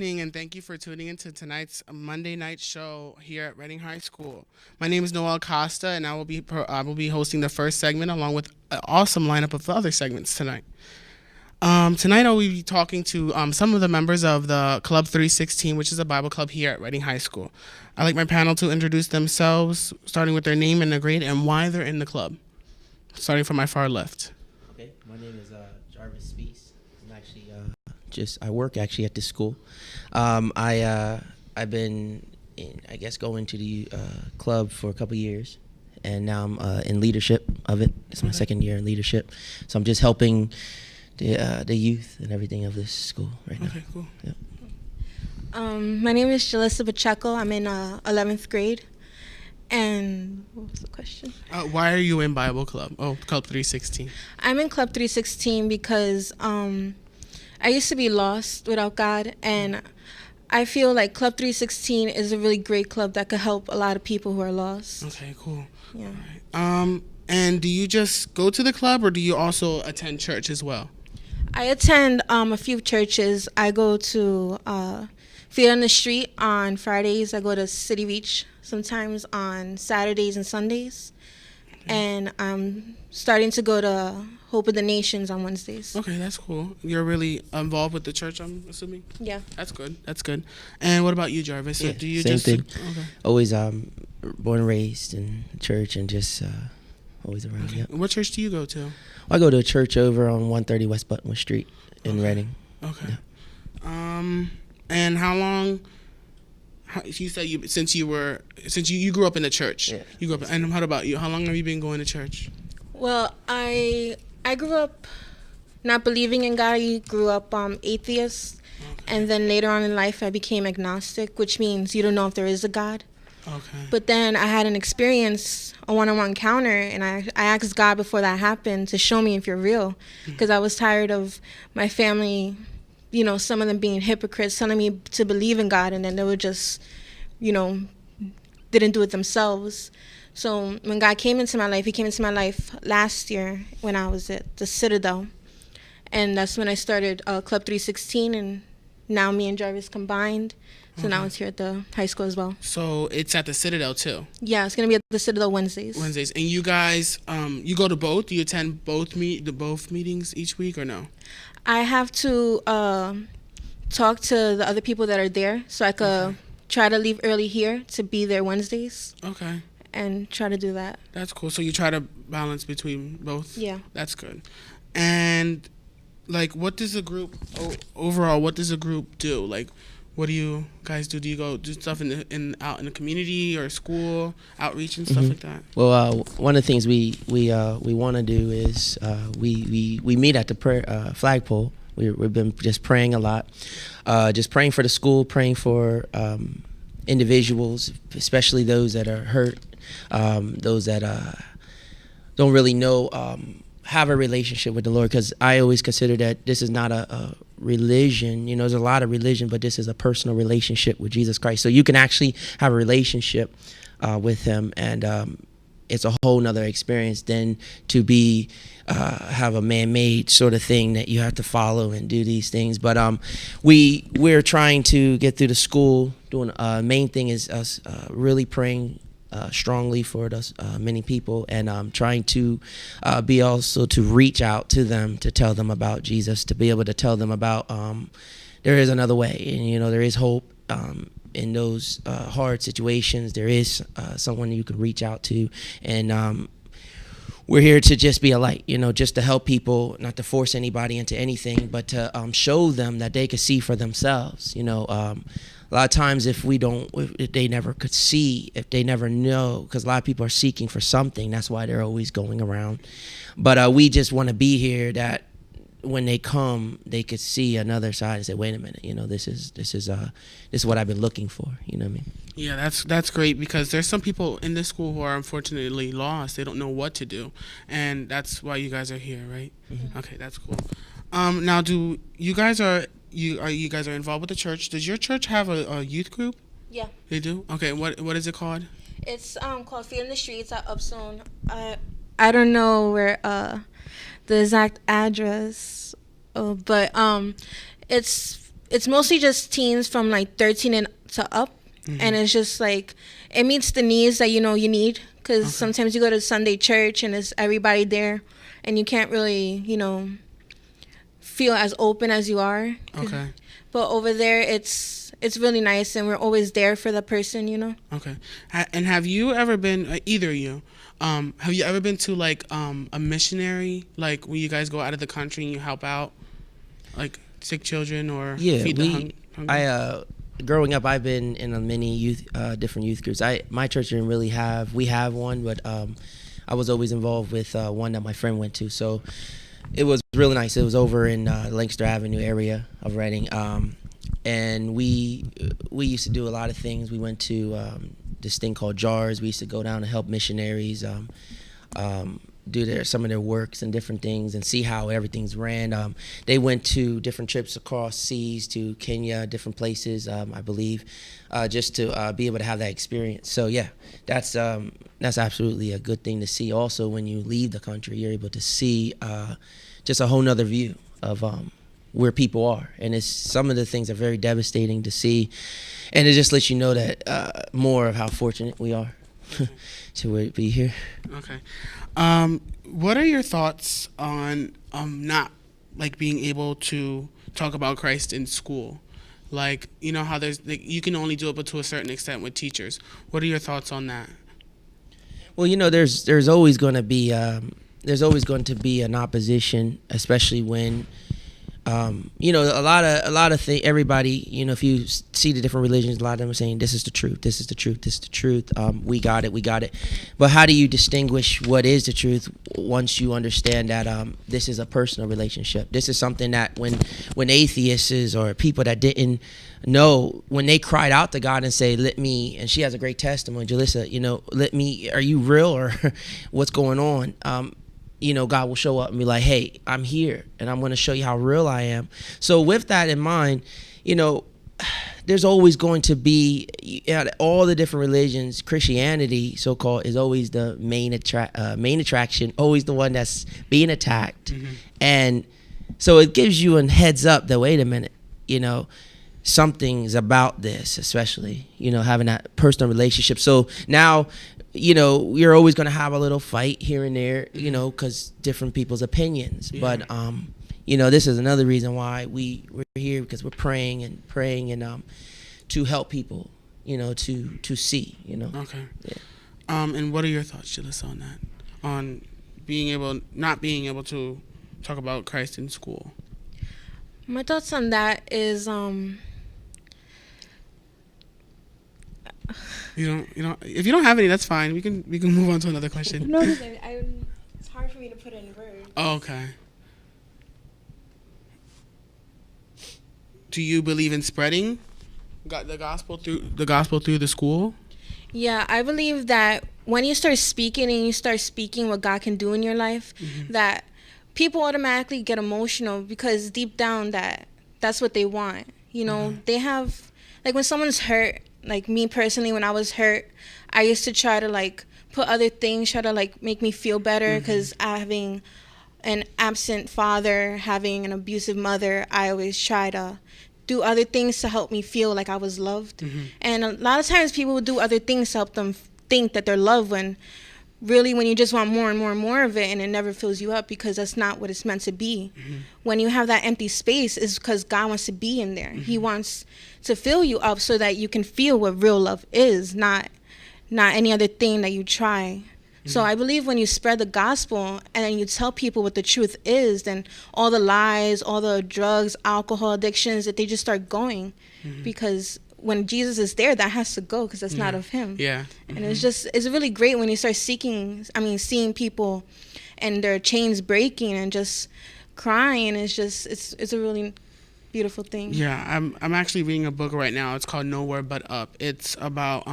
evening, and thank you for tuning into tonight's Monday night show here at Reading High School. My name is Noel Costa, and I will be hosting the first segment along with an awesome lineup of other segments tonight. Tonight, I will be talking to some of the members of the Club 316, which is a Bible club here at Reading High School. I'd like my panel to introduce themselves, starting with their name and their grade, and why they're in the club. Starting from my far left. Okay, my name is Jarvis Spees. I'm actually I work actually at this school. I've been going to the club for a couple years, and now I'm in leadership of it. It's my second year in leadership, so I'm just helping the youth and everything of this school right now. Okay, cool. Yep. My name is Jalissa Pacheco. I'm in 11th grade. And what was the question? Why are you in Bible Club? Oh, Club 316. I'm in Club 316 because I used to be lost without God, and I feel like Club 316 is a really great club that could help a lot of people who are lost. Okay, cool. Yeah. All right. And do you just go to the club, or do you also attend church as well? I attend a few churches. I go to Feet on the Street on Fridays. I go to City Reach sometimes on Saturdays and Sundays. And I'm starting to go to Hope of the Nations on Wednesdays. Okay, that's cool. You're really involved with the church, I'm assuming? Yeah. That's good. That's good. And what about you, Jarvis? Yeah, Do you same just thing. Okay. Always born and raised in church and just always around. Okay. Yep. What church do you go to? I go to a church over on 130 West Buttonwood Street in Okay. Reading. Okay. Yeah. And how long? You said since you grew up in the church. Yeah. You grew up. And how about you? How long have you been going to church? Well, I grew up not believing in God. I grew up atheist. Okay. And then later on in life, I became agnostic, which means you don't know if there is a God. Okay. But then I had an experience, a one-on-one encounter, and I asked God before that happened to show me if you're real, because I was tired of my family, some of them being hypocrites, telling me to believe in God, and then they would just, didn't do it themselves. So when God came into my life, he came into my life last year when I was at the Citadel, and that's when I started Club 316, and now me and Jarvis combined. So now it's here at the high school as well. So it's at the Citadel too. Yeah, it's gonna be at the Citadel Wednesdays. Wednesdays. And you guys, you go to both? Do you attend both meetings each week or no? I have to talk to the other people that are there, so I could try to leave early here to be there Wednesdays Okay. and try to do that. That's cool. So you try to balance between both? Yeah. That's good. And what does the group overall? What does the group do? What do you guys do? Do you go do stuff out in the community or school outreach and stuff like that? Well, one of the things we want to do is we meet at the prayer flagpole. We've been just praying a lot, just praying for the school, praying for individuals, especially those that are hurt, those that don't really know, have a relationship with the Lord. Because I always consider that this is not a religion. There's a lot of religion, but this is a personal relationship with Jesus Christ. So you can actually have a relationship with him, and it's a whole nother experience than to be have a man-made sort of thing that you have to follow and do these things. But we're trying to get through the school. Doing main thing is us really praying strongly for those many people, and trying to be also to reach out to them, to tell them about Jesus, to be able to tell them about there is another way, and there is hope in those hard situations. There is someone you can reach out to, and we're here to just be a light, just to help people, not to force anybody into anything, but to show them that they could see for themselves. A lot of times if they never could see, if they never know, because a lot of people are seeking for something, that's why they're always going around. But we just want to be here that when they come, they could see another side and say, wait a minute, this is what I've been looking for. You know what I mean? Yeah, that's great, because there's some people in this school who are unfortunately lost. They don't know what to do, and that's why you guys are here, right? Mm-hmm. Okay, that's cool. Now, do you guys you guys are involved with the church? Does your church have a youth group? Yeah. They do? Okay, what is it called? It's called Feet in the Streets at Upstone. I don't know where the exact address, but it's it's mostly just teens from like 13 and to up, and it's just like it meets the needs that you need, because sometimes you go to Sunday church and it's everybody there, and you can't really feel as open as you are. Okay. But over there, it's really nice, and we're always there for the person. Okay. And have you ever been, either of you, have you ever been to like a missionary, like where you guys go out of the country and you help out, like sick children or Yeah, feed the hungry? Growing up, I've been in a many different youth groups. My church didn't really have. We have one, but I was always involved with one that my friend went to. So it was really nice. It was over in Lancaster Avenue area of Reading, and we used to do a lot of things. We went to this thing called JARS. We used to go down and help missionaries do some of their works and different things, and see how everything's ran. They went to different trips across seas to Kenya, different places, I believe, just to be able to have that experience. So yeah, that's absolutely a good thing to see. Also, when you leave the country, you're able to see just a whole nother view of where people are, and it's some of the things are very devastating to see, and it just lets you know that more of how fortunate we are to be here. Okay. What are your thoughts on not like being able to talk about Christ in school? Like, how you can only do it but to a certain extent with teachers. What are your thoughts on that? Well, there's always going to be an opposition, especially when a lot of things. Everybody, if you see the different religions, a lot of them are saying this is the truth, this is the truth, this is the truth. We got it. But how do you distinguish what is the truth once you understand that this is a personal relationship? This is something that when atheists or people that didn't know, when they cried out to God and say, "Let me," and she has a great testimony, Jalissa. "Let me. Are you real or what's going on?" God will show up and be like, "Hey, I'm here, and I'm going to show you how real I am." So with that in mind, there's always going to be all the different religions. Christianity, so-called, is always the main attraction, always the one that's being attacked. And so it gives you a heads up that, wait a minute, something's about this, especially, having that personal relationship. So now, you're always going to have a little fight here and there, because different people's opinions. Yeah. But, this is another reason why we're here, because we're praying and to help people, to see, Okay. Yeah. And what are your thoughts, Jalissa, on that? On not being able to talk about Christ in school? My thoughts on that is, if you don't have any, that's fine. We can move on to another question. No, it's hard for me to put it in words. Oh, okay. Do you believe in spreading the gospel through the school? Yeah, I believe that when you start speaking what God can do in your life, that people automatically get emotional, because deep down that's what they want. They have, like, when someone's hurt. Like me personally, when I was hurt, I used to try to put other things, try to make me feel better, because having an absent father, having an abusive mother, I always try to do other things to help me feel like I was loved. And a lot of times people will do other things to help them think that they're loved, when really, when you just want more and more and more of it, and it never fills you up, because that's not what it's meant to be. When you have that empty space, is because God wants to be in there. He wants to fill you up so that you can feel what real love is, not any other thing that you try. So I believe when you spread the gospel and then you tell people what the truth is, then all the lies, all the drugs, alcohol addictions, that they just start going, because when Jesus is there, that has to go, because that's not of him. Yeah. And it's really great when you start seeing people and their chains breaking and just crying. It's a really beautiful thing. Yeah, I'm actually reading a book right now. It's called Nowhere But Up. It's about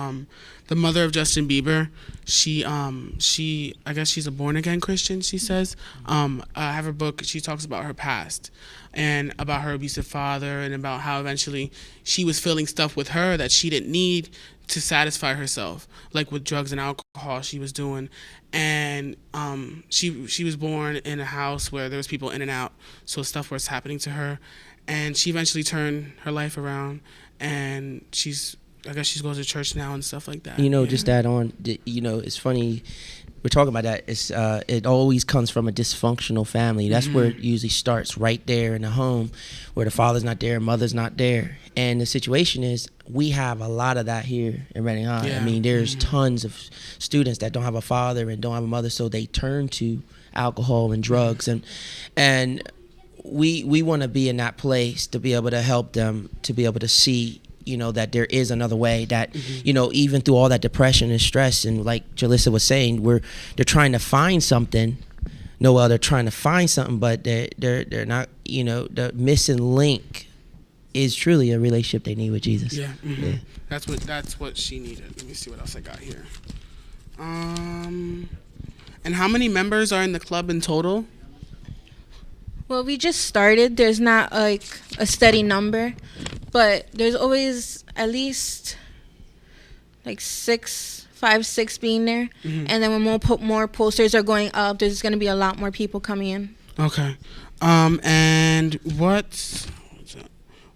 the mother of Justin Bieber. She I guess she's a born again Christian, she says. I have her book. She talks about her past and about her abusive father, and about how eventually she was feeling stuff with her that she didn't need to satisfy herself, like with drugs and alcohol she was doing. And she was born in a house where there was people in and out, so stuff was happening to her. and she eventually turned her life around, and I guess she goes to church now and stuff like that. You know, just add on, you know, it's funny, we're talking about that. It's it always comes from a dysfunctional family. That's where it usually starts, right there in the home, where the father's not there, mother's not there. And the situation is, we have a lot of that here in Reading High. Yeah. I mean, there's tons of students that don't have a father and don't have a mother, so they turn to alcohol and drugs, and we want to be in that place to be able to help them, to be able to see, you know, that there is another way, that you know, even through all that depression and stress, and like Jalissa was saying, they're trying to find something. They're trying to find something, but they're not, you know, the missing link is truly a relationship they need with Jesus. Yeah. Yeah. That's what she needed. Let me see what else I got here. And how many members are in the club in total? Well, we just started. There's not like a steady number, but there's always at least like 5, 6 being there. And then when more posters are going up, there's going to be a lot more people coming in. Okay. And what's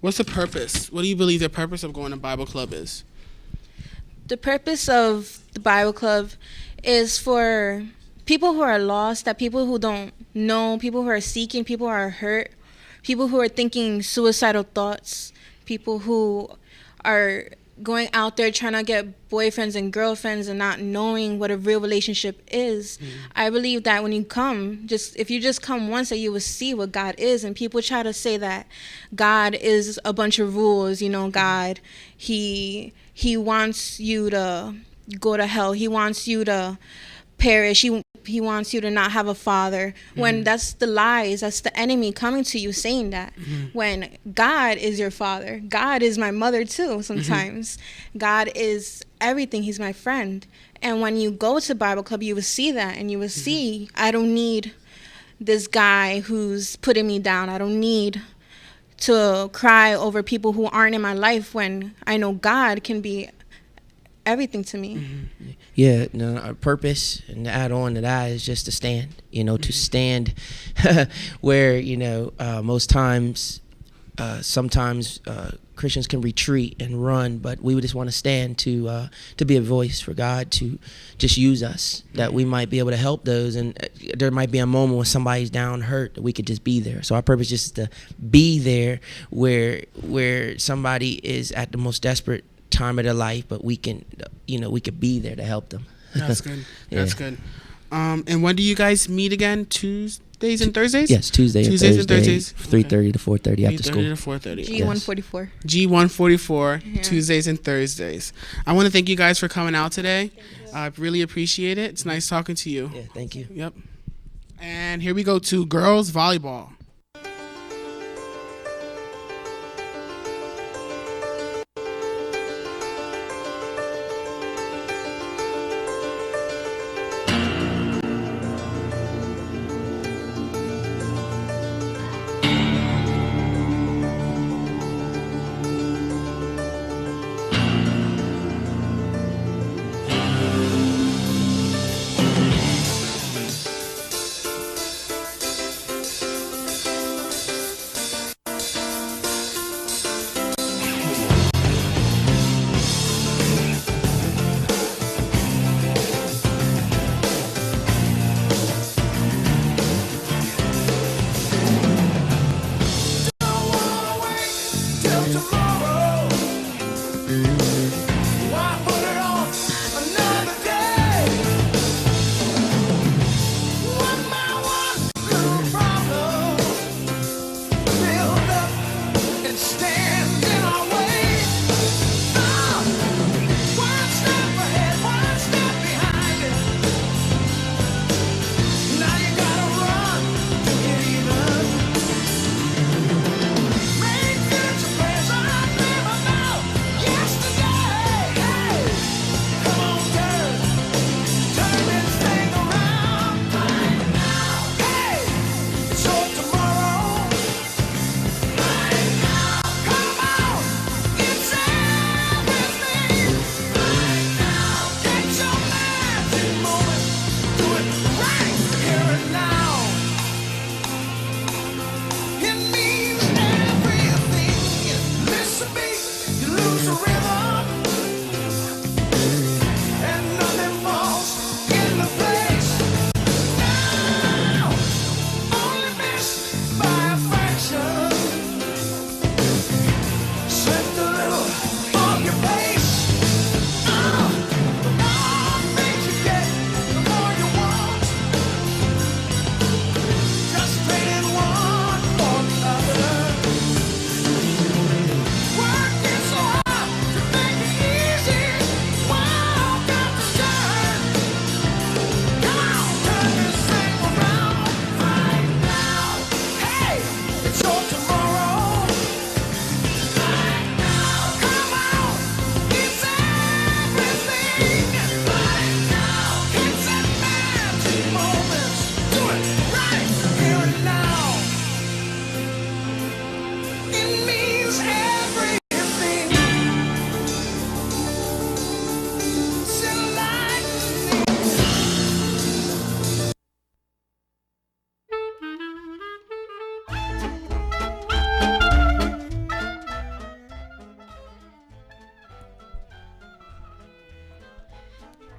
the purpose? What do you believe the purpose of going to Bible club is? The purpose of the Bible Club is for people who are lost, that people who don't know, people who are seeking, people who are hurt, people who are thinking suicidal thoughts, people who are going out there trying to get boyfriends and girlfriends and not knowing what a real relationship is. I believe that when you come, if you just come once, that you will see what God is. And people try to say that God is a bunch of rules, you know, God, he wants you to go to hell. He wants you to perish. He wants you to not have a father. When that's the lies, that's the enemy coming to you saying that. When God is your father, God is my mother too sometimes. God is everything. He's my friend. And when you go to Bible club, you will see that, and you will see, I don't need this guy who's putting me down. I don't need to cry over people who aren't in my life, when I know God can be everything to me. Yeah, no, our purpose, and to add on to that, is just to stand, you know, to stand where, you know, most times, sometimes Christians can retreat and run, but we would just want to stand to be a voice for God to just use us, that we might be able to help those, and there might be a moment when somebody's down, hurt, that we could just be there. So our purpose is just to be there where somebody is at the most desperate time of their life, but we can, you know, we could be there to help them. That's good. Yeah. That's good. And when do you guys meet again? Tuesdays and Thursdays? Yes, Tuesdays and Thursdays, 3:30 to 4:30 after school. 3:30 to 4:30. G144. G144, Yeah. Tuesdays and Thursdays. I want to thank you guys for coming out today. I really appreciate it. It's nice talking to you. Yeah, thank you. Yep. And here we go to girls volleyball.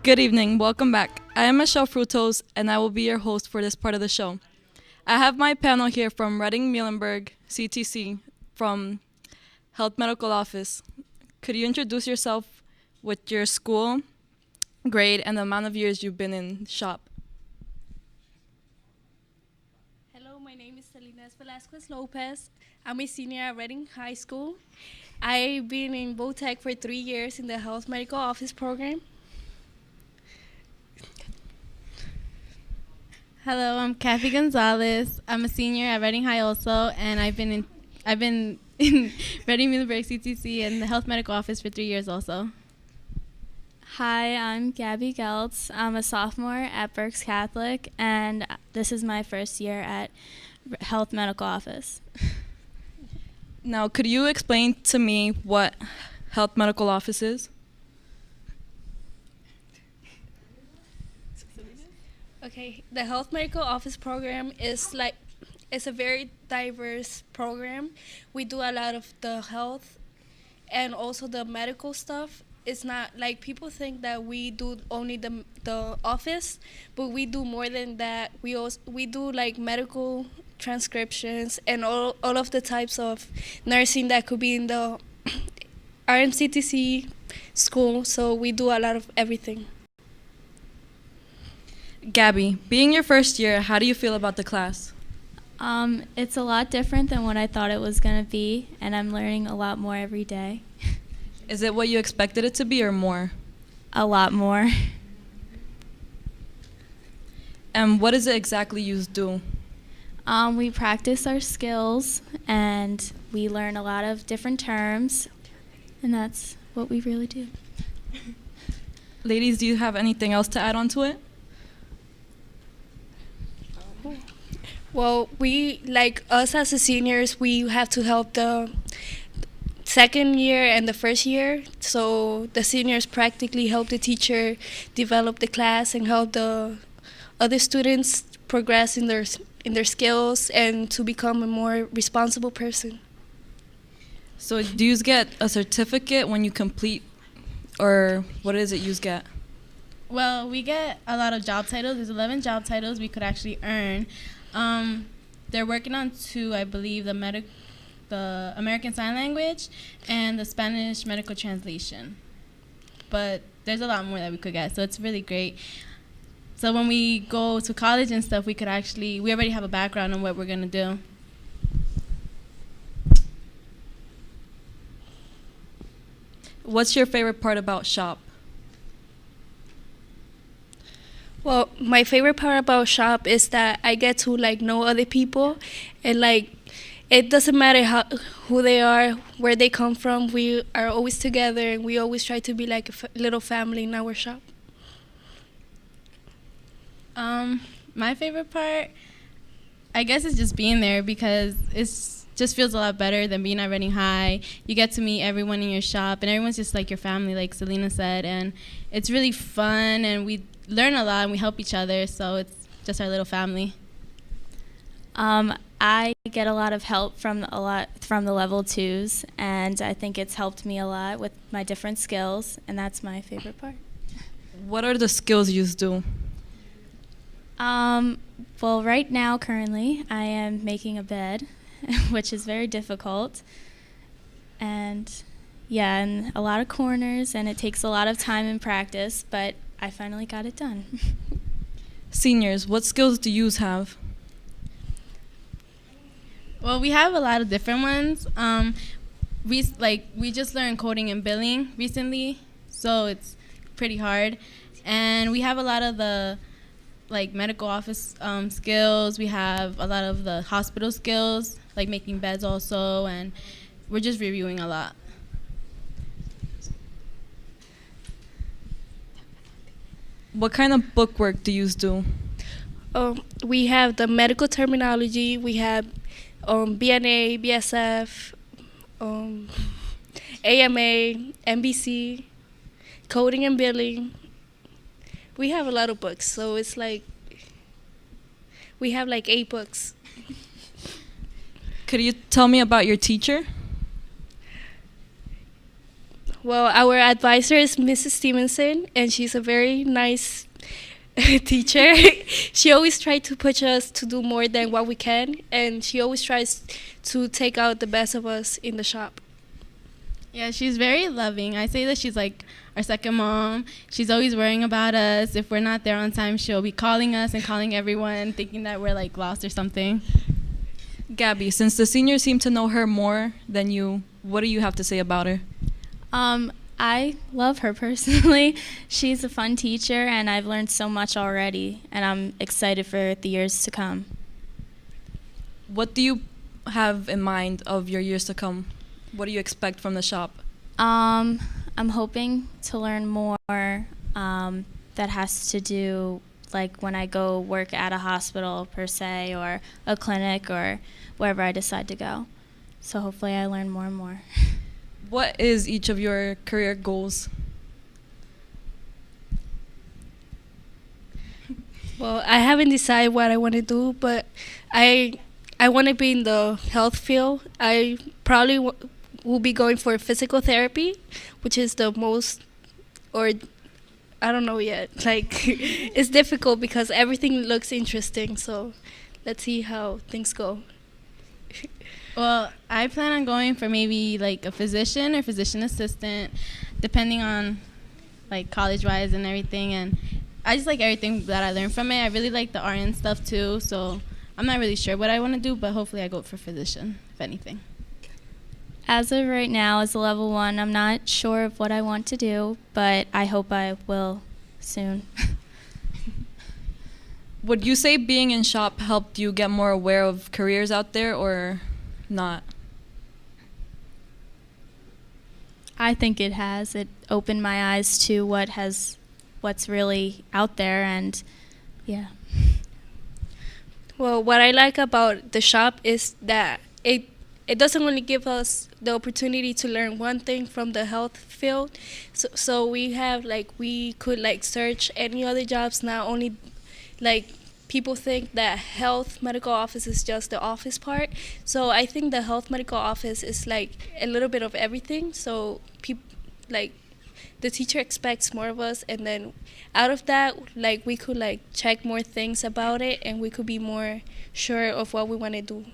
Good evening, welcome back. I am Michelle Frutos, and I will be your host for this part of the show. I have my panel here from Reading Muhlenberg CTC from Health Medical Office. Could you introduce yourself with your school, grade, and the amount of years you've been in shop? Hello, my name is Selena Velasquez Lopez. I'm a senior at Reading High School. I've been in Votech for 3 years in the Health Medical Office program. Hello, I'm Kathy Gonzalez. I'm a senior at Reading High also, and I've been in Reading Muhlenberg CTC in the Health Medical Office for 3 years also. Hi, I'm Gabby Geltz. I'm a sophomore at Berks Catholic, and this is my first year at Health Medical Office. Now, could you explain to me what Health Medical Office is? Okay, the Health Medical Office program is it's a very diverse program. We do a lot of the health and also the medical stuff. It's not like people think that we do only the office, but we do more than that. We do like medical transcriptions and all of the types of nursing that could be in the RMCTC school. So we do a lot of everything. Gabby, being your first year, how do you feel about the class? It's a lot different than what I thought it was going to be, and I'm learning a lot more every day. Is it what you expected it to be or more? A lot more. And what is it exactly you do? We practice our skills, and we learn a lot of different terms, and that's what we really do. Ladies, do you have anything else to add on to it? Well, we, like us as the seniors, we have to help the second year and the first year. So the seniors practically help the teacher develop the class and help the other students progress in their skills and to become a more responsible person. So do you get a certificate when you complete, or what is it you get? Well, we get a lot of job titles. There's 11 job titles we could actually earn. They're working on 2, I believe, the American Sign Language and the Spanish medical translation. But there's a lot more that we could get, so it's really great. So when we go to college and stuff, we already have a background on what we're going to do. What's your favorite part about shop? Well, my favorite part about shop is that I get to know other people, and it doesn't matter who they are, where they come from. We are always together, and we always try to be like a little family in our shop. My favorite part, I guess, is just being there because it's just feels a lot better than being at Reading High. You get to meet everyone in your shop, and everyone's just like your family, like Selena said, and it's really fun, and we learn a lot, and we help each other, so it's just our little family. I get a lot of help from the level 2s, and I think it's helped me a lot with my different skills, and that's my favorite part. What are the skills you do? Well, right now, currently, I am making a bed, which is very difficult, and a lot of corners, and it takes a lot of time and practice, but I finally got it done. Seniors, what skills do you have? Well, we have a lot of different ones. We just learned coding and billing recently, so it's pretty hard. And we have a lot of the medical office skills. We have a lot of the hospital skills, like making beds also, and we're just reviewing a lot. What kind of book work do you do? We have the medical terminology. We have BNA, BSF, AMA, MBC, coding and billing. We have a lot of books, so it's we have 8 books. Could you tell me about your teacher? Well, our advisor is Mrs. Stevenson, and she's a very nice teacher. She always tries to push us to do more than what we can, and she always tries to take out the best of us in the shop. Yeah, she's very loving. I say that she's like our second mom. She's always worrying about us. If we're not there on time, she'll be calling us and calling everyone, thinking that we're like lost or something. Gabby, since the seniors seem to know her more than you, what do you have to say about her? I love her personally. She's a fun teacher, and I've learned so much already, and I'm excited for the years to come. What do you have in mind of your years to come? What do you expect from the shop? I'm hoping to learn more that has to do like when I go work at a hospital per se, or a clinic, or wherever I decide to go. So hopefully I learn more and more. What is each of your career goals? Well, I haven't decided what I want to do, but I want to be in the health field. I probably will be going for physical therapy, which is the most, or I don't know yet. Like, it's difficult because everything looks interesting. So let's see how things go. Well, I plan on going for maybe like a physician or physician assistant, depending on like college-wise and everything. And I just like everything that I learned from it. I really like the RN stuff too. So I'm not really sure what I want to do, but hopefully I go for physician, if anything. As of right now, as a level 1, I'm not sure of what I want to do, but I hope I will soon. Would you say being in shop helped you get more aware of careers out there, or not? I think it has. It opened my eyes to what's really out there, and yeah. Well, what I like about the shop is that it doesn't only give us the opportunity to learn one thing from the health field. So we could like search any other jobs, not only like people think that health medical office is just the office part. So I think the health medical office is like a little bit of everything. So the teacher expects more of us, and then out of that, like we could like check more things about it, and we could be more sure of what we want to do.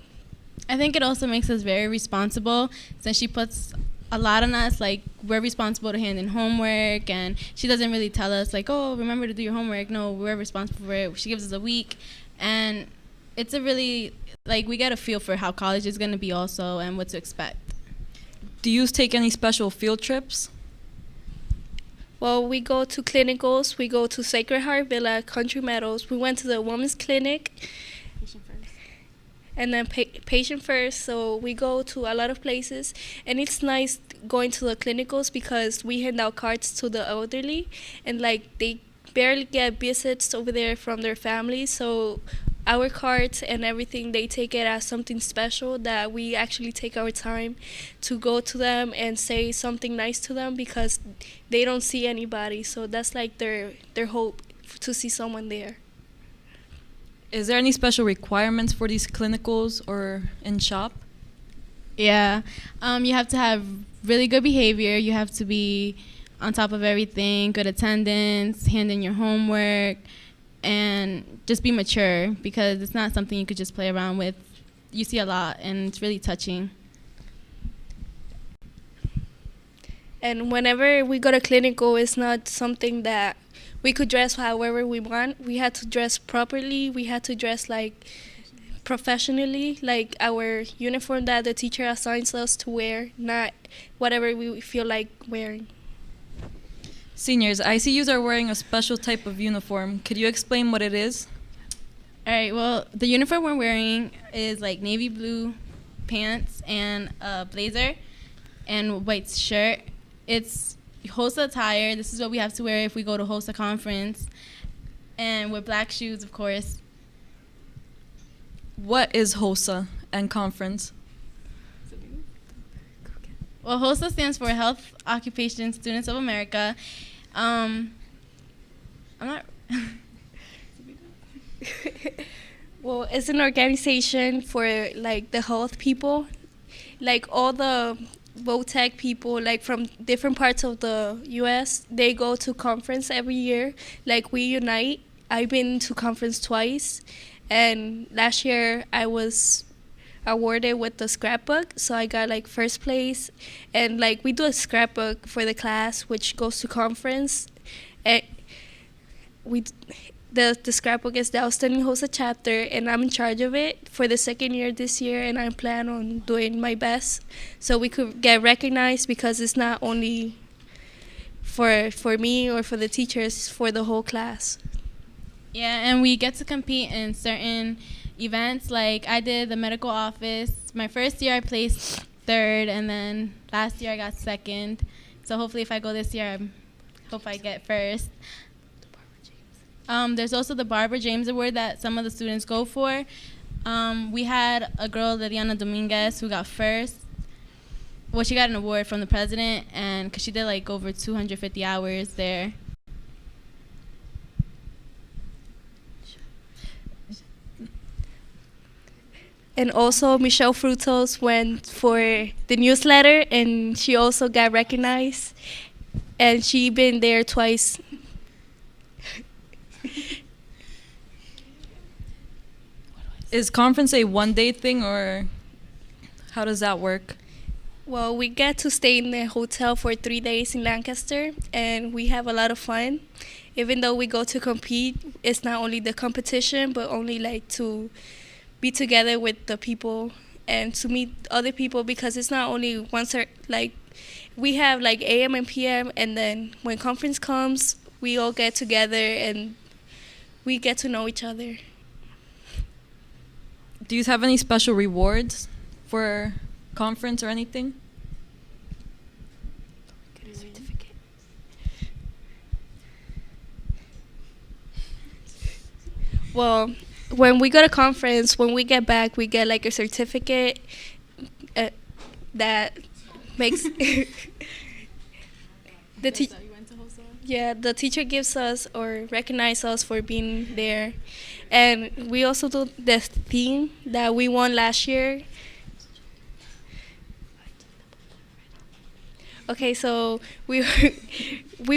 I think it also makes us very responsible, since she puts a lot on us. Like, we're responsible to hand in homework, and she doesn't really tell us like, oh, remember to do your homework. No, we're responsible for it. She gives us a week, and it's a really, like, we get a feel for how college is going to be also and what to expect. Do you take any special field trips? Well, we go to clinicals. We go to Sacred Heart Villa, Country Meadows. We went to the women's clinic. And then patient first. So we go to a lot of places, and it's nice going to the clinicals because we hand out cards to the elderly, and like they barely get visits over there from their families. So our cards and everything, they take it as something special, that we actually take our time to go to them and say something nice to them because they don't see anybody. So that's like their hope, to see someone there. Is there any special requirements for these clinicals or in shop? Yeah, you have to have really good behavior. You have to be on top of everything, good attendance, hand in your homework, and just be mature, because it's not something you could just play around with. You see a lot, and it's really touching. And whenever we go to clinical, it's not something that we could dress however we want. We had to dress properly. We had to dress like professionally, like our uniform that the teacher assigns us to wear, not whatever we feel like wearing. Seniors, I see you are wearing a special type of uniform. Could you explain what it is? All right, well, the uniform we're wearing is like navy blue pants and a blazer and white shirt. It's HOSA attire. This is what we have to wear if we go to HOSA conference, and with black shoes, of course. What is HOSA and conference? Well, HOSA stands for Health Occupation Students of America. I'm not. Well, it's an organization for like the health people, like all the VOTEC people, like from different parts of the U.S., they go to conference every year. Like we unite. I've been to conference twice, and last year I was awarded with the scrapbook, so I got like first place. And like we do a scrapbook for the class, which goes to conference. And we the scrapbook is the Outstanding HOSA chapter, and I'm in charge of it for the second year this year, and I plan on doing my best so we could get recognized, because it's not only for me or for the teachers, it's for the whole class. Yeah, and we get to compete in certain events. Like I did the medical office. My first year I placed third, and then last year I got second. So hopefully if I go this year, I hope I get first. There's also the Barbara James Award that some of the students go for. We had a girl, Liliana Dominguez, who got first. Well, she got an award from the president, and because she did like over 250 hours there. And also Michelle Frutos went for the newsletter, and she also got recognized, and she been there twice. Is conference a one-day thing, or how does that work? Well, we get to stay in the hotel for 3 days in Lancaster, and we have a lot of fun. Even though we go to compete, it's not only the competition, but only like to be together with the people and to meet other people, because it's not only once like we have like AM and PM, and then when conference comes, we all get together and we get to know each other. Do you have any special rewards for conference or anything? Get a certificate. Well, when we go to conference, when we get back, we get like a certificate that makes the teacher gives us or recognize us for being there. And we also do the theme that we won last year. Okay, so we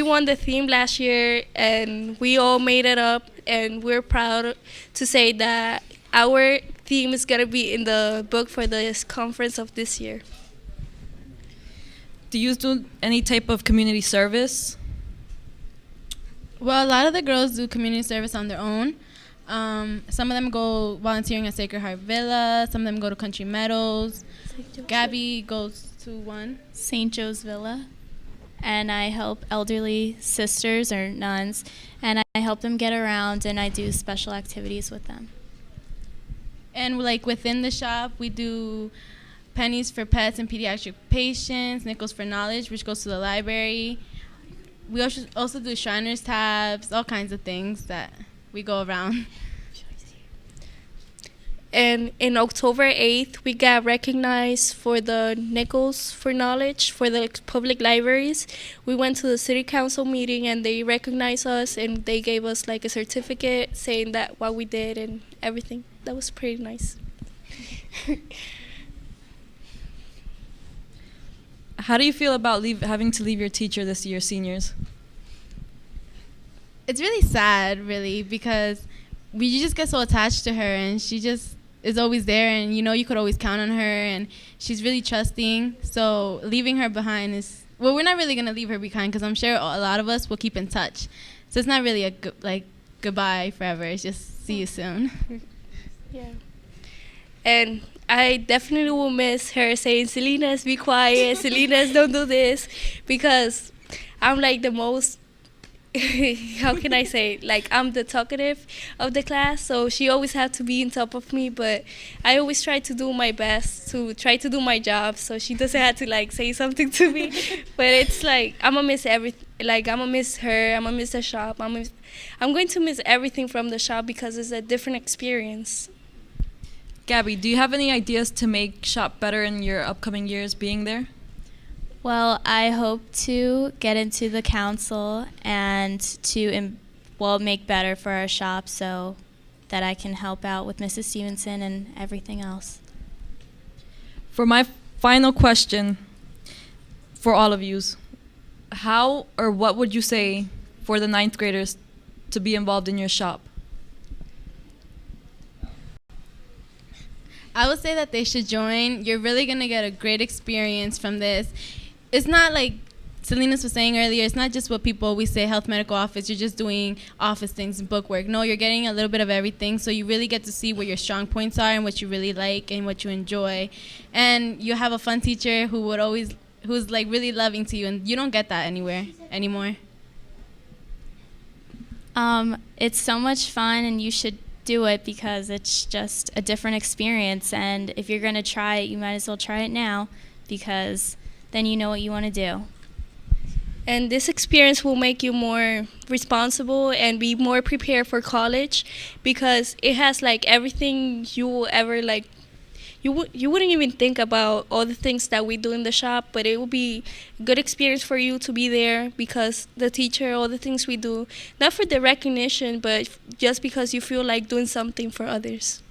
won the theme last year, and we all made it up, and we're proud to say that our theme is gonna be in the book for this conference of this year. Do you do any type of community service? Well, a lot of the girls do community service on their own. Some of them go volunteering at Sacred Heart Villa. Some of them go to Country Meadows. Gabby goes to one. St. Joe's Villa. And I help elderly sisters or nuns, and I help them get around, and I do special activities with them. And like within the shop, we do pennies for pets and pediatric patients, nickels for knowledge, which goes to the library. We also do Shriners tabs, all kinds of things that we go around. And in October 8th, we got recognized for the Nickels for Knowledge for the public libraries. We went to the city council meeting, and they recognized us, and they gave us like a certificate saying that what we did and everything. That was pretty nice. How do you feel about having to leave your teacher this year, seniors? It's really sad, really, because you just get so attached to her, and she just is always there, and you could always count on her, and she's really trusting. So leaving her behind is, well, we're not really going to leave her behind, because I'm sure a lot of us will keep in touch. So it's not really a goodbye forever. It's just see you soon. Yeah. And I definitely will miss her saying, Salinas, be quiet, Salinas, don't do this, because I'm like the most, how can I say, like I'm the talkative of the class, so she always had to be on top of me, but I always try to do my best to try to do my job, so she doesn't have to like say something to me. But it's like I'm gonna miss everything. Like I'm gonna miss her, I'm gonna miss the shop, I'm going to miss everything from the shop, because it's a different experience. Gabby, do you have any ideas to make shop better in your upcoming years being there? Well, I hope to get into the council and to make better for our shop so that I can help out with Mrs. Stevenson and everything else. For my final question, for all of you, how or what would you say for the ninth graders to be involved in your shop? I would say that they should join. You're really going to get a great experience from this. It's not like Salinas was saying earlier, it's not just what people always say, health medical office, you're just doing office things and book work. No, you're getting a little bit of everything, so you really get to see where your strong points are and what you really like and what you enjoy. And you have a fun teacher who's like really loving to you, and you don't get that anywhere anymore. It's so much fun, and you should do it because it's just a different experience. And if you're going to try it, you might as well try it now, because then you know what you want to do. And this experience will make you more responsible and be more prepared for college, because it has like everything you will ever like. You wouldn't even think about all the things that we do in the shop, but it will be a good experience for you to be there, because the teacher, all the things we do, not for the recognition, but just because you feel like doing something for others.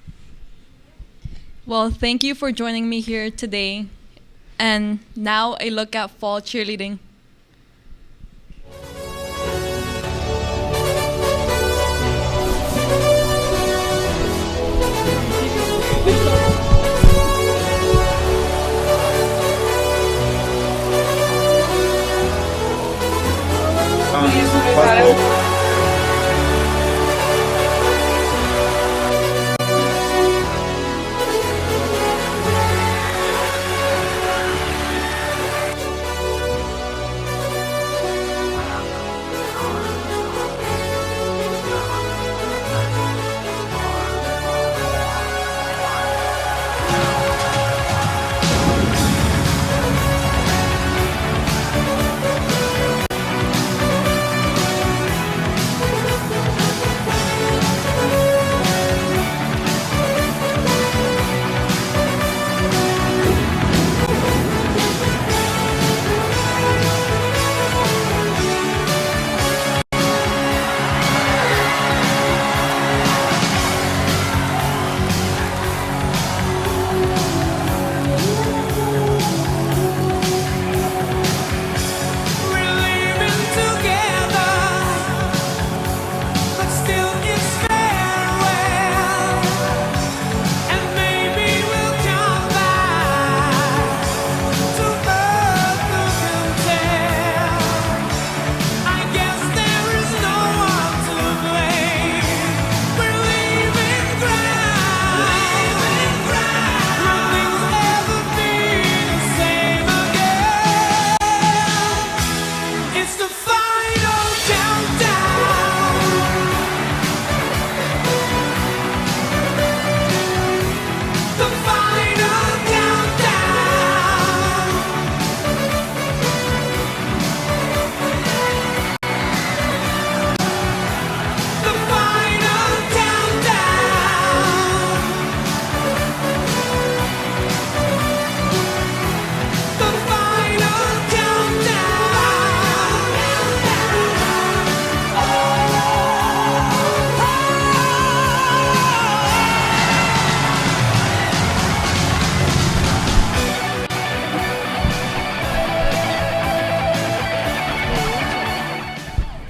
Well, thank you for joining me here today. And now a look at fall cheerleading.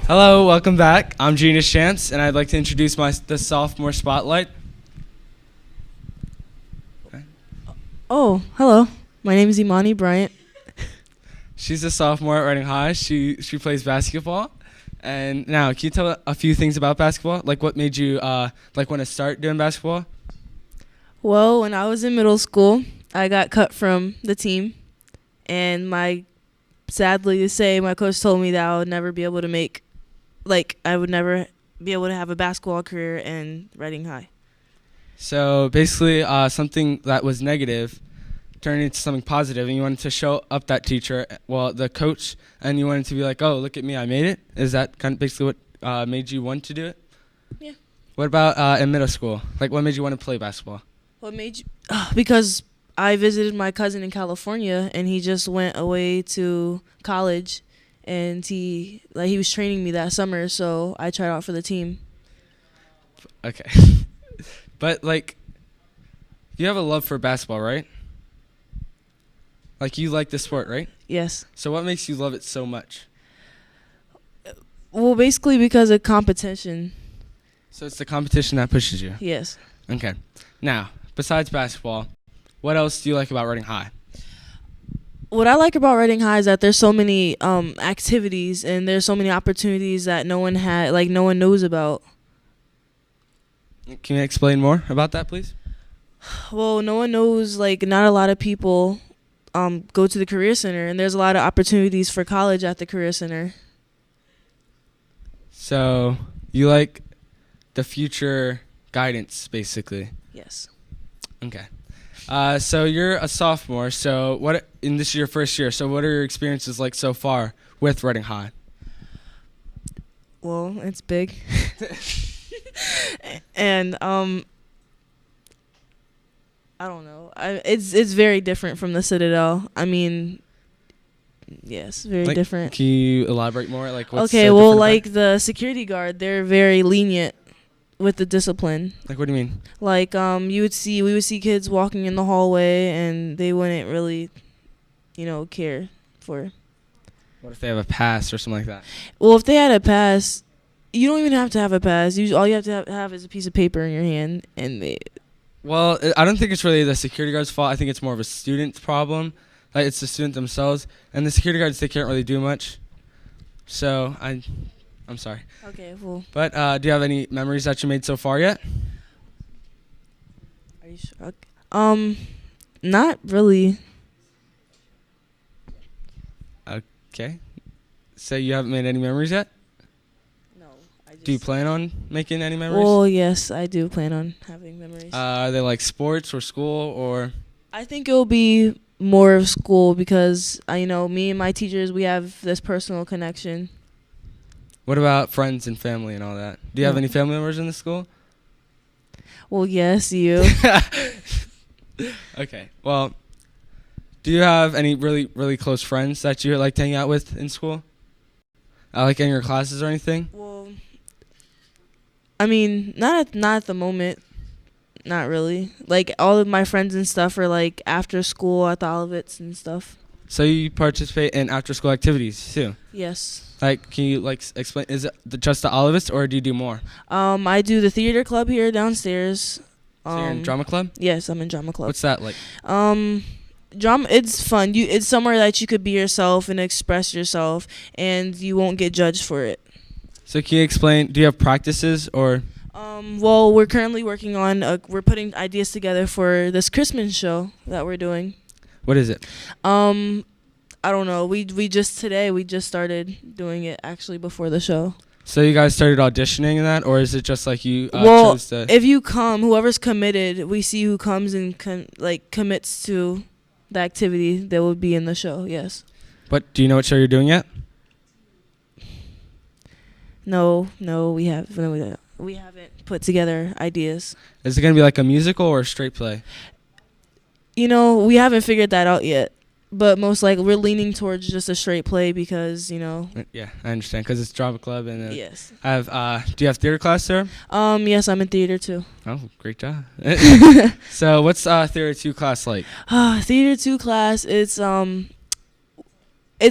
Hello, welcome back. I'm Genius Chance, and I'd like to introduce the sophomore spotlight. Okay. Oh, hello. My name is Imani Bryant. She's a sophomore at Reading High. She plays basketball. And now, can you tell a few things about basketball? Like what made you want to start doing basketball? Well, when I was in middle school, I got cut from the team, and sadly to say, my coach told me that I would never be able to have a basketball career in Reading High. So basically, something that was negative turned into something positive, and you wanted to show up that teacher, the coach, and you wanted to be like, oh, look at me, I made it? Is that kind of basically what made you want to do it? Yeah. What about in middle school? Like, what made you want to play basketball? What made you? Because I visited my cousin in California, and he just went away to college, and he was training me that summer, so I tried out for the team. Okay. But you have a love for basketball, right? Like you like the sport, right? Yes. So what makes you love it so much? Well, basically because of competition. So it's the competition that pushes you. Yes. Okay. Now, besides basketball, what else do you like about Reading High? What I like about Reading High is that there's so many activities and there's so many opportunities that no one knows about. Can you explain more about that, please? Well, no one knows, not a lot of people go to the Career Center, and there's a lot of opportunities for college at the Career Center. So you like the future guidance, basically. Yes. Okay. So you're a sophomore. So and this is your first year. So what are your experiences like so far with Reading High? Well, it's big. And I don't know. It's very different from the Citadel. I mean, yes, very different. Can you elaborate more? Like what's okay, so well, different about the security guard, they're very lenient with the discipline. Like what do you mean? We would see kids walking in the hallway and they wouldn't really, care for. What if they have a pass or something like that? Well, if they had a pass, you don't even have to have a pass. All you have to have is a piece of paper in your hand, and Well, I don't think it's really the security guard's fault. I think it's more of a student's problem. Like it's the student themselves, and the security guards, they can't really do much. So I'm sorry. Okay, well. But do you have any memories that you made so far yet? Are you sure? Not really. Okay. So you haven't made any memories yet? No. Do you plan on making any memories? Well, yes, I do plan on having memories. Are they like sports or school or? I think it'll be more of school because, me and my teachers, we have this personal connection. What about friends and family and all that? Do you have No. any family members in the school? Well, yes, you. Okay. Well, do you have any really, really close friends that you like to hang out with in school? Like in your classes or anything? Well, I mean, not at the moment. Not really. Like, all of my friends and stuff are, after school at the Olivets and stuff. So you participate in after-school activities too? Yes. Like, can you explain? Is it just the Olivets or do you do more? I do the theater club here downstairs. So you're in drama club? Yes, I'm in drama club. What's that like? Drama, it's fun. It's somewhere that you could be yourself and express yourself, and you won't get judged for it. So can you explain? Do you have practices or? Well, we're currently working on. We're putting ideas together for this Christmas show that we're doing. What is it? I don't know. We just started doing it actually before the show. So you guys started auditioning in that, or is it just like you Well, chose to? if you come, whoever's committed, we see who comes and commits to the activity that will be in the show. Yes. But do you know what show you're doing yet? No, we haven't put together ideas. Is it gonna be like a musical or a straight play? We haven't figured that out yet. But most likely, we're leaning towards just a straight play because, Yeah, I understand because it's drama club and. Yes. I have. Do you have theater class there? Yes, I'm in theater too. Oh, great job. So what's theater 2 class like? Theater 2 class, it's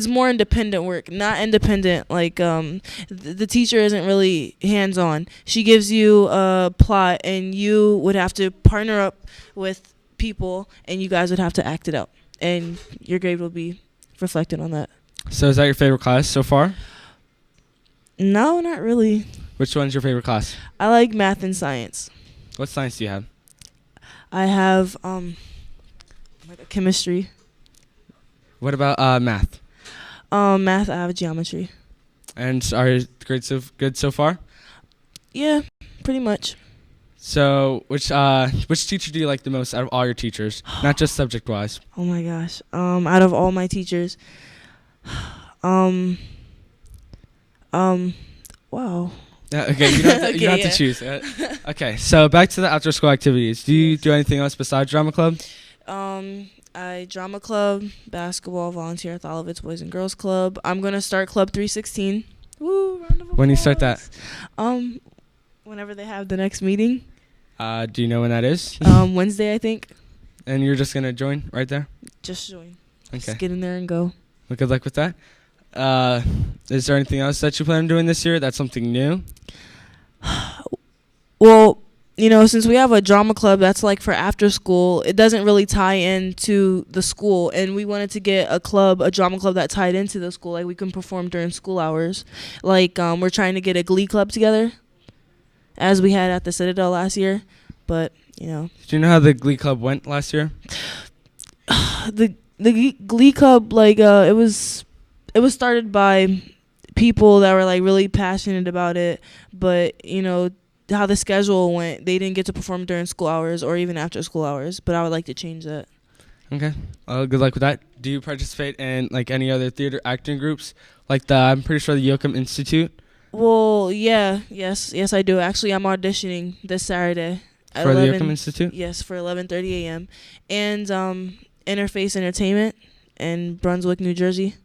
more independent work, not independent. The teacher isn't really hands-on. She gives you a plot, and you would have to partner up with people, and you guys would have to act it out. And your grade will be reflected on that. So is that your favorite class so far? No, not really. Which one's your favorite class? I like math and science. What science do you have? I have chemistry. What about math? Math, I have geometry. And are your grades so good so far? Yeah, pretty much. So which teacher do you like the most out of all your teachers? Not just subject wise. Oh my gosh. Out of all my teachers. Wow. Okay, you don't have to, you don't have to choose. Okay, so back to the after school activities. Do you do anything else besides drama club? I drama club, basketball, volunteer at the Olivets Boys and Girls Club. I'm gonna start Club 316. Woo! Round of applause. When you start that? Whenever they have the next meeting. Do you know when that is? Wednesday, I think. And you're just gonna join right there? Just join. Okay. Just get in there and go. Well, good luck with that. Is there anything else that you plan on doing this year? That's something new? Well, since we have a drama club that's like for after school, it doesn't really tie into the school. And we wanted to get a drama club that tied into the school. Like we can perform during school hours. Like we're trying to get a glee club together, as we had at the Citadel last year. But, Do you know how the glee club went last year? the glee club, like it was started by people that were like really passionate about it. But, how the schedule went, they didn't get to perform during school hours or even after school hours, but I would like to change that. Okay. Good luck with that. Do you participate in like any other theater acting groups? Like I'm pretty sure the Yoakum Institute. Well, yes, I do. Actually, I'm auditioning this Saturday at For the 11. Yoakum Institute? Yes, for 11:30 a.m. And Interface Entertainment in Brunswick, New Jersey.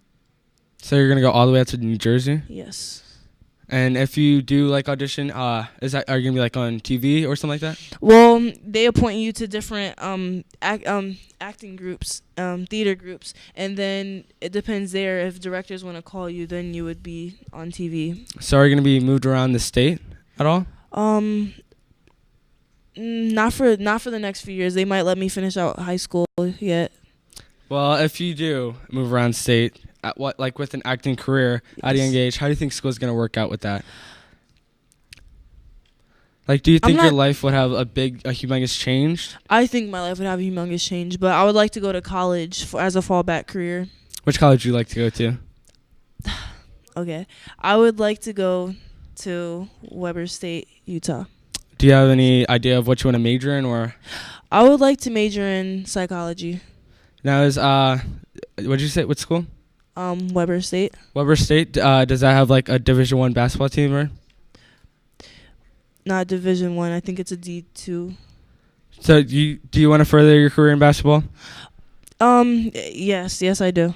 So you're gonna go all the way out to New Jersey? Yes. And if you do like audition, are you gonna be like on TV or something like that? Well, they appoint you to different acting groups, theater groups, and then it depends there. If directors want to call you, then you would be on TV. So are you gonna be moved around the state at all? Not for the next few years. They might let me finish out high school yet. Well, if you do move around state, with an acting career at a young age, how do you think school's gonna work out with that? Like, do you think your life would have a humongous change? I think my life would have a humongous change, but I would like to go to college as a fallback career. Which college would you like to go to? Okay. I would like to go to Weber State, Utah. Do you have any idea of what you want to major in, or? I would like to major in psychology. Now what'd you say? What school? Weber State. Weber State. Does that have like a Division I basketball team or? Not Division I. I think it's a D2. So do you want to further your career in basketball? Yes, I do.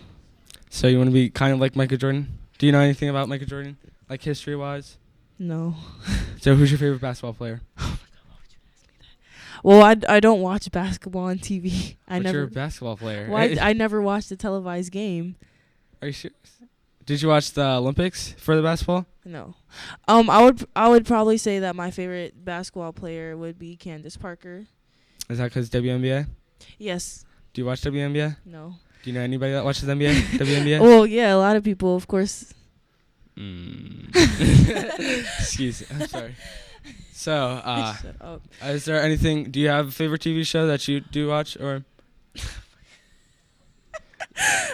So you want to be kind of like Michael Jordan? Do you know anything about Michael Jordan, like history-wise? No. So who's your favorite basketball player? Oh my God, why would you ask me that? Well, I don't watch basketball on TV. What's your basketball player? Well, I never watched a televised game. Are you serious? Did you watch the Olympics for the basketball? No. I would probably say that my favorite basketball player would be Candace Parker. Is that because WNBA? Yes. Do you watch WNBA? No. Do you know anybody that watches WNBA? Well, yeah, a lot of people, of course. Excuse me. I'm sorry. So, Shut up. is there anything? Do you have a favorite TV show that you do watch, or?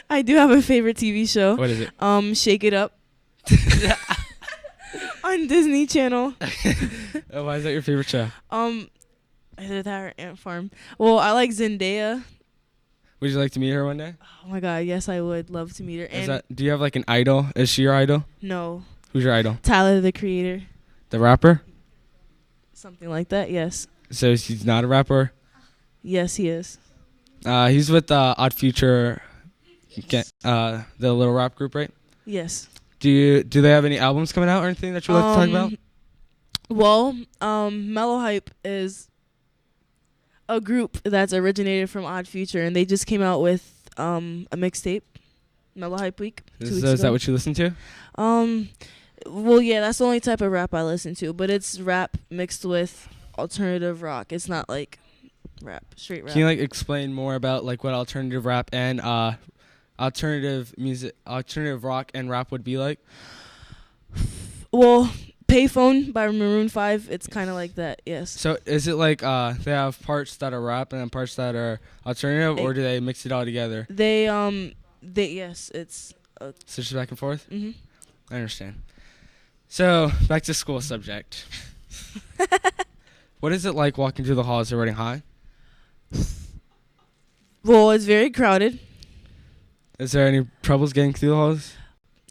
I do have a favorite TV show. What is it? Shake It Up. On Disney Channel. Why is that your favorite show? Either that or Ant Farm. Well, I like Zendaya. Would you like to meet her one day? Oh my God, yes, I would love to meet her. Do you have like an idol? Is she your idol? No. Who's your idol? Tyler, the Creator. The rapper? Something like that, yes. So he's not a rapper? Yes, he is. He's with Odd Future, the little rap group, right? Yes. Do they have any albums coming out or anything that you would like to talk about? Well, Mellow Hype is a group that's originated from Odd Future, and they just came out with a mixtape, Mellow Hype Week. Is that what you listen to? Well, yeah, that's the only type of rap I listen to, but it's rap mixed with alternative rock. It's not like rap, straight rap. Can you like explain more about like what alternative rap and alternative rock and rap would be like? Well, Payphone by Maroon 5, it's kind of like that, yes. So is it like they have parts that are rap and then parts that are alternative, or do they mix it all together? Yes, it's So just back and forth? Mm-hmm. I understand. So back to school subject. What is it like walking through the halls of Reading High? Well, it's very crowded. Is there any troubles getting through the halls?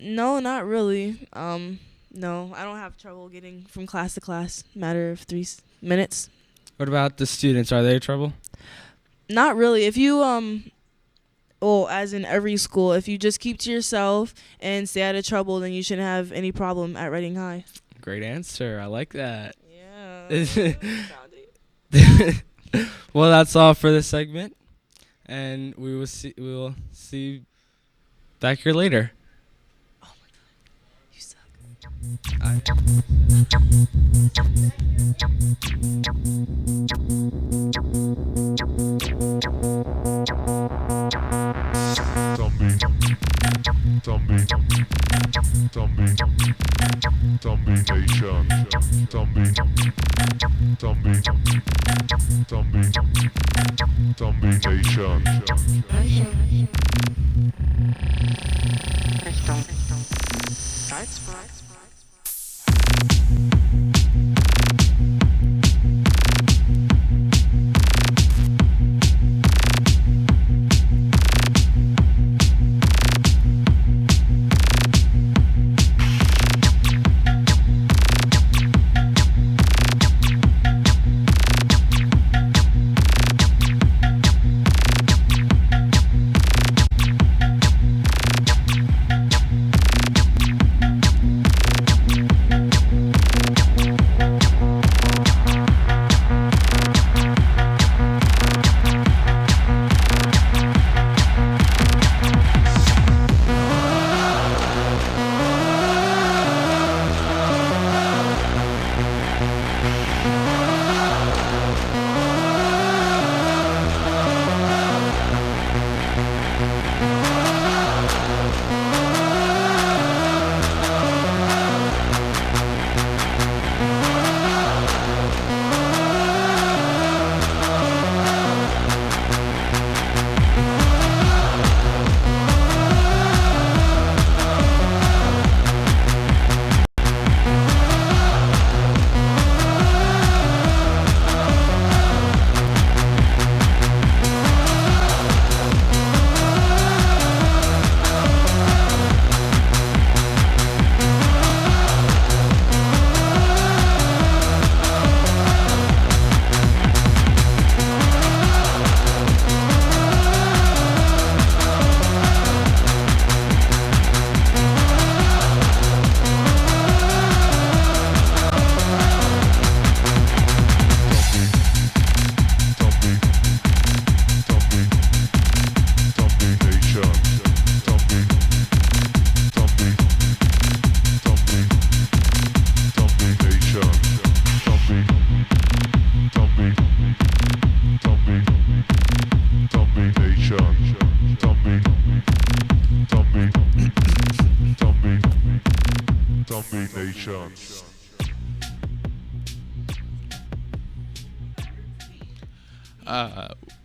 No, not really. No, I don't have trouble getting from class to class. Matter of 3 minutes. What about the students? Are they in trouble? Not really. If you well, as in every school, if you just keep to yourself and stay out of trouble, then you shouldn't have any problem at Reading High. Great answer. I like that. Yeah. Well, that's all for this segment. and we will see back here later. Oh my God, you suck.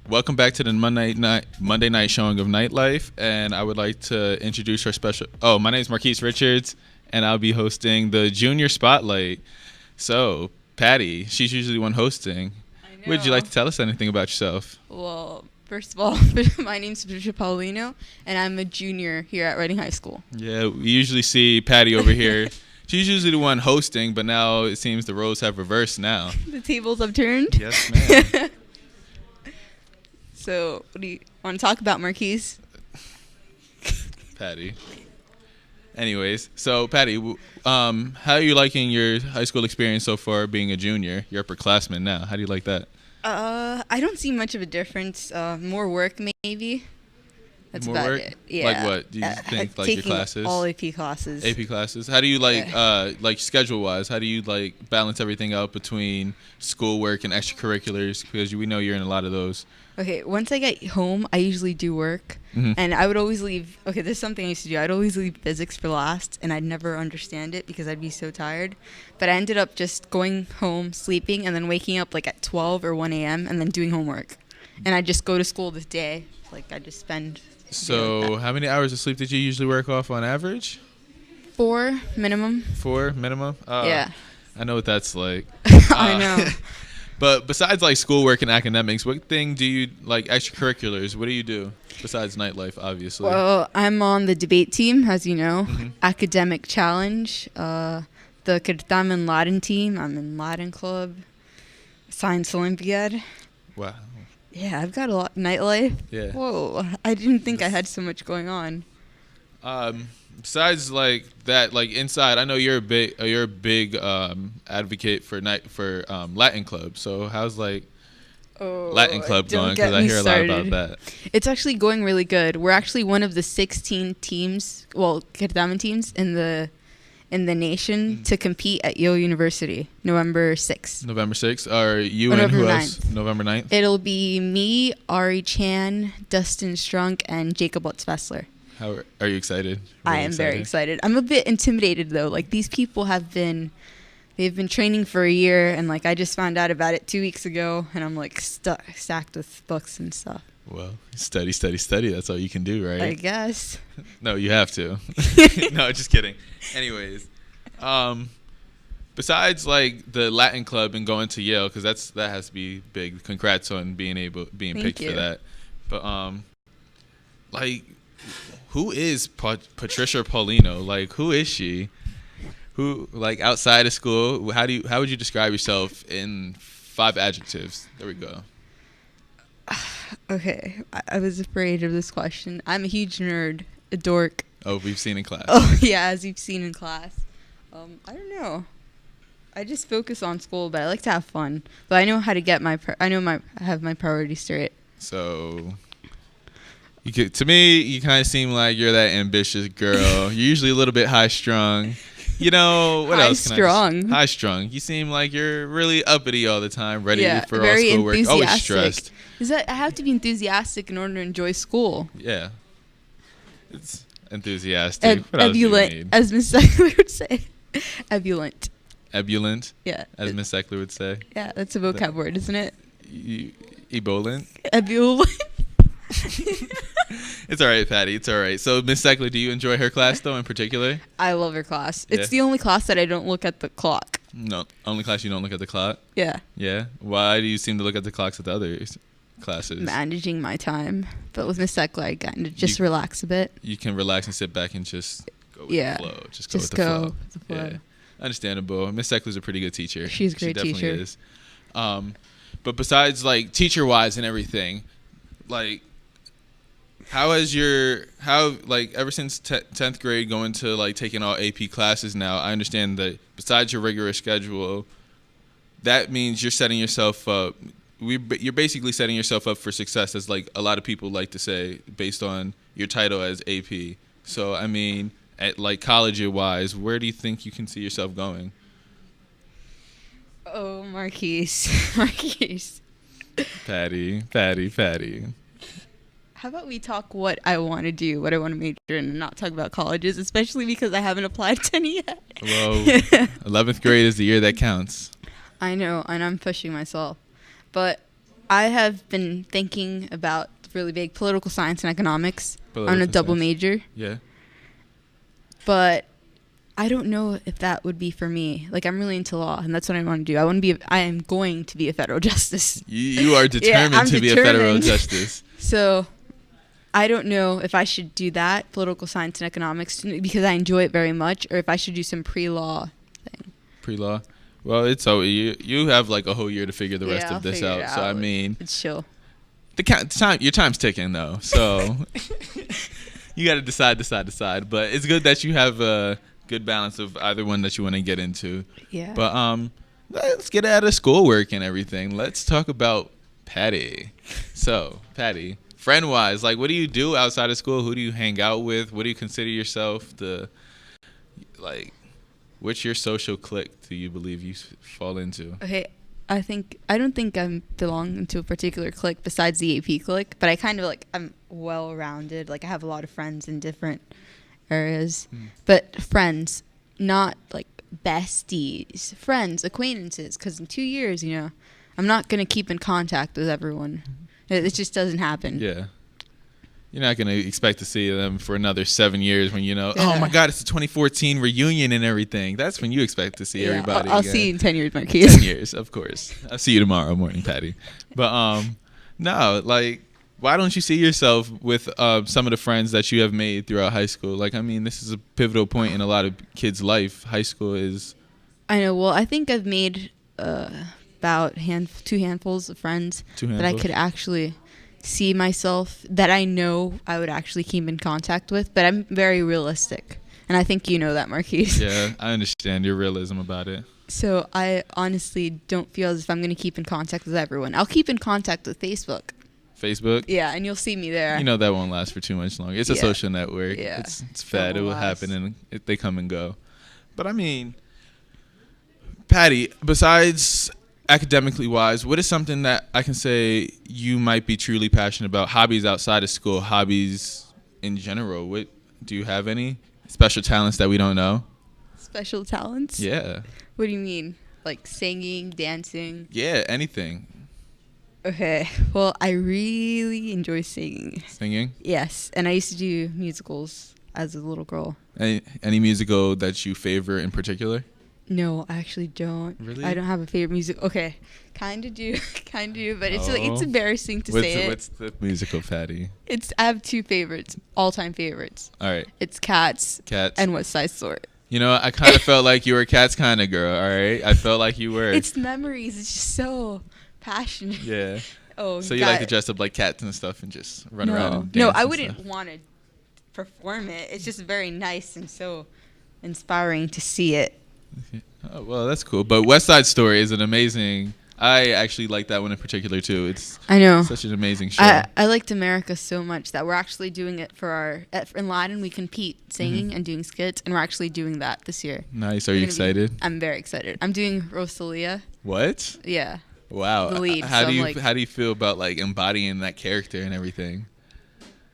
Welcome back to the Monday night showing of Nightlife, and I would like to introduce our special. Oh, my name is Marquise Richards, and I'll be hosting the Junior Spotlight. So, Patty, she's usually the one hosting. I know. Would you like to tell us anything about yourself? Well, first of all, my name's Patricia Paulino, and I'm a junior here at Reading High School. Yeah, we usually see Patty over here. She's usually the one hosting, but now it seems the roles have reversed now. The tables have turned. Yes, ma'am. So, what do you want to talk about, Marquise? Patty. Anyways, so Patty, how are you liking your high school experience so far being a junior? You're upperclassman now. How do you like that? I don't see much of a difference. More work, maybe. That's More about work? it. Yeah. Like what? Do you think like your taking classes? all AP classes. AP classes. How do you like schedule wise? How do you like balance everything out between schoolwork and extracurriculars? Because we know you're in a lot of those. Okay, once I get home, I usually do work, and I would always leave. Okay, there's something I used to do. I'd always leave physics for last, and I'd never understand it because I'd be so tired. But I ended up just going home, sleeping, and then waking up like at 12 or 1 a.m. and then doing homework. And I'd just go to school this day. Like I'd just spend. So, how many hours of sleep did you usually work off on average? 4 minimum. 4 minimum? Yeah. I know what that's like. I know. But besides like schoolwork and academics, what thing do you like extracurriculars? What do you do besides nightlife, obviously? Well, I'm on the debate team, as you know. Academic challenge. The Kirtaman Latin team. I'm in Latin club. Science Olympiad. Wow. Yeah, I've got a lot. Nightlife. Yeah. Whoa, I didn't think I had so much going on. Besides like that, like inside, I know you're a big advocate for Latin club. So how's like Latin club going? Because I hear a lot about that. It's actually going really good. We're actually one of the 16 teams, Ketamin teams in the nation to compete at Yale University, November 6th. November 6th. Are you and who else? November 9th? It'll be me, Ari Chan, Dustin Strunk, and Jacob Lutz-Fessler. How are you excited? I am very excited. I'm a bit intimidated though. Like these people they've been training for a year, and like I just found out about it 2 weeks ago, and I'm like stacked with books and stuff. Well, study. That's all you can do, right? I guess. No, you have to. No, just kidding. Anyways, besides like the Latin club and going to Yale, because that has to be big. Congrats on being picked for that. But like, who is Patricia Paulino? Like, who is she? Who, like, outside of school? How would you describe yourself in 5 adjectives? There we go. Okay, I was afraid of this question. I'm a huge nerd, a dork. Oh, we've seen in class. Oh yeah, as you've seen in class. I don't know. I just focus on school, but I like to have fun. But I know how to get I have my priorities straight. So, to me, you kind of seem like you're that ambitious girl. You're usually a little bit high strung. You know, what else can I high strung. You seem like you're really uppity all the time, ready for all very schoolwork. Enthusiastic. Always stressed. Is that I have to be enthusiastic in order to enjoy school? Yeah. It's enthusiastic. What else do you need? As Miss Eckler would say. Ebullient. Ebullient? Yeah. As Miss Eckler would say. Yeah, that's a vocab word, isn't it? Ebullient? Ebullient. It's all right, Patty. It's all right. So, Miss Eckler, do you enjoy her class, though, in particular? I love her class. Yeah. It's the only class that I don't look at the clock. No, only class you don't look at the clock? Yeah. Yeah? Why do you seem to look at the clocks at the other classes? Managing my time. But with Miss Eckler, I kind of just relax a bit. You can relax and sit back and just go with the flow. Just go with the flow. Yeah. Understandable. Miss Eckler's a pretty good teacher. She's a great teacher. She definitely is. But besides, like, teacher-wise and everything, like, how ever since 10th grade going to like taking all AP classes now, I understand that besides your rigorous schedule, that means you're setting yourself up. You're basically setting yourself up for success, as like a lot of people like to say, based on your title as AP. So I mean, at like college wise, where do you think you can see yourself going? Oh, Marquise. Patty. How about we talk what I want to do, what I want to major in, and not talk about colleges, especially because I haven't applied to any yet. Well, 11th grade is the year that counts. I know, and I'm pushing myself. But I have been thinking about really big political science and economics on a double major. Yeah. But I don't know if that would be for me. Like, I'm really into law, and that's what I want to do. I am going to be a federal justice. You are determined to be a federal justice. So I don't know if I should do that, political science and economics, because I enjoy it very much, or if I should do some pre-law thing. Pre-law? Well, it's so you have like a whole year to figure the rest of this out. So I mean, it's chill. Your time's ticking though, so you got to decide. But it's good that you have a good balance of either one that you want to get into. Yeah. But let's get out of schoolwork and everything. Let's talk about Patty. So Patty, friend-wise, like, what do you do outside of school? Who do you hang out with? What do you consider yourself what's your social clique do you believe you fall into? Okay, I don't think I belong into a particular clique besides the AP clique, but I kind of I'm well-rounded. Like, I have a lot of friends in different areas, but friends, not like besties, friends, acquaintances, because in 2 years, I'm not going to keep in contact with everyone. It just doesn't happen. Yeah. You're not going to expect to see them for another 7 years when oh my God, it's the 2014 reunion and everything. That's when you expect to see everybody I'll again. see you in 10 years, Marquise. 10 years, of course. I'll see you tomorrow morning, Patty. But no, like, why don't you see yourself with some of the friends that you have made throughout high school? Like, I mean, this is a pivotal point in a lot of kids' life. High school is... I know. Well, I think I've made about 2 handfuls of friends that I could actually see myself, that I know I would actually keep in contact with, but I'm very realistic. and I think you know that, Marquise. Yeah, I understand your realism about it. So I honestly don't feel as if I'm going to keep in contact with everyone. I'll keep in contact with Facebook. Facebook? Yeah, and you'll see me there. You know that won't last for too much longer. It's a Yeah. social network. Yeah. It's fad. It won't will last. happen and they come and go. But I mean, Patty, besides academically wise, what is something that I can say you might be truly passionate about? Hobbies outside of school, hobbies in general. What do you have any special talents that we don't know? Special talents? Yeah. What do you mean? Like singing, dancing? Yeah, anything. Okay. Well, I really enjoy singing. Singing? Yes, and I used to do musicals as a little girl. Any musical that you favor in particular? No, I actually don't. Really? I don't have a favorite music. Okay, kind of do, but it's like, it's Oh. embarrassing to say it. What's the musical, Patty? I have two favorites, all-time favorites. All right. It's Cats. Cats. And West Side Story. You know, I kind of felt like you were a Cats kind of girl, all right? I felt like you were. It's memories. It's just so passionate. Yeah. Oh, So you like to dress up like cats and stuff and just run around and dance No, I and wouldn't stuff. want to perform it. It's just very nice and so inspiring to see it. Oh, well, that's cool. But West Side Story is an amazing... I actually like that one in particular, too. It's I know. such an amazing show. I liked America so much that we're actually doing it for in Latin. We compete singing and doing skits, and we're actually doing that this year. Nice. Are We're you gonna be- excited? I'm very excited. I'm doing Rosalia. What? Yeah. Wow. The lead, How so do I'm you like- how do you feel about like embodying that character and everything?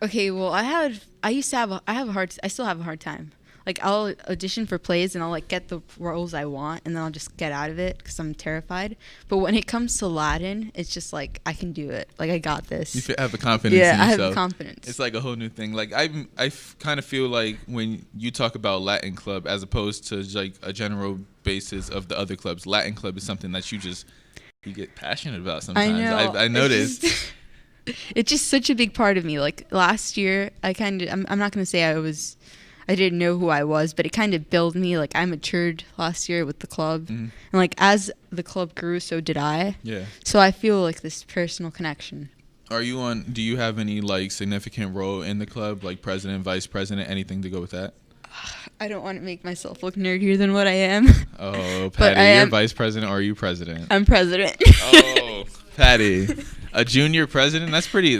Okay, well, I still have a hard time. Like, I'll audition for plays and I'll like get the roles I want and then I'll just get out of it because I'm terrified. But when it comes to Latin, it's just like, I can do it. Like, I got this. You have the confidence Yeah, in I have yourself. the confidence. It's like a whole new thing. Like I kind of feel like when you talk about Latin club as opposed to like a general basis of the other clubs, Latin club is something that you get passionate about sometimes. I know. I noticed. It's just such a big part of me. Like, last year, I'm not going to say I didn't know who I was, but it kind of built me. Like, I matured last year with the club. Mhm. And, like, as the club grew, so did I. Yeah. So I feel, like, this personal connection. Do you have any like significant role in the club, like president, vice president, anything to go with that? I don't want to make myself look nerdier than what I am. Oh, But Patty, I you're am- vice president or are you president? I'm president. Oh, Patty, a junior president? That's pretty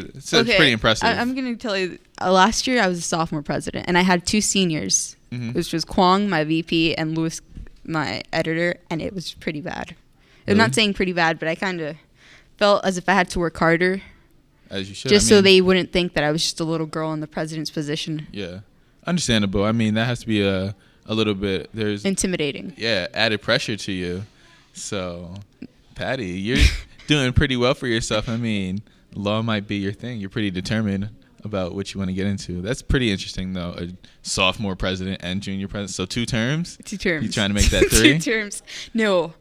impressive. I'm going to tell you, last year I was a sophomore president, and I had two seniors, Mhm. which was Kwong, my VP, and Louis, my editor, and it was pretty bad. I'm Really? not saying pretty bad, but I kind of felt as if I had to work harder. As you should. Just I so mean, they wouldn't think that I was just a little girl in the president's position. Yeah, understandable. I mean, that has to be a little bit. There's Intimidating. yeah, added pressure to you. So, Patty, you're doing pretty well for yourself. I mean, law might be your thing. You're pretty determined about what you want to get into. That's pretty interesting, though. A sophomore president and junior president. So 2 terms. 2 terms. You trying to make that 3? 2 terms. No.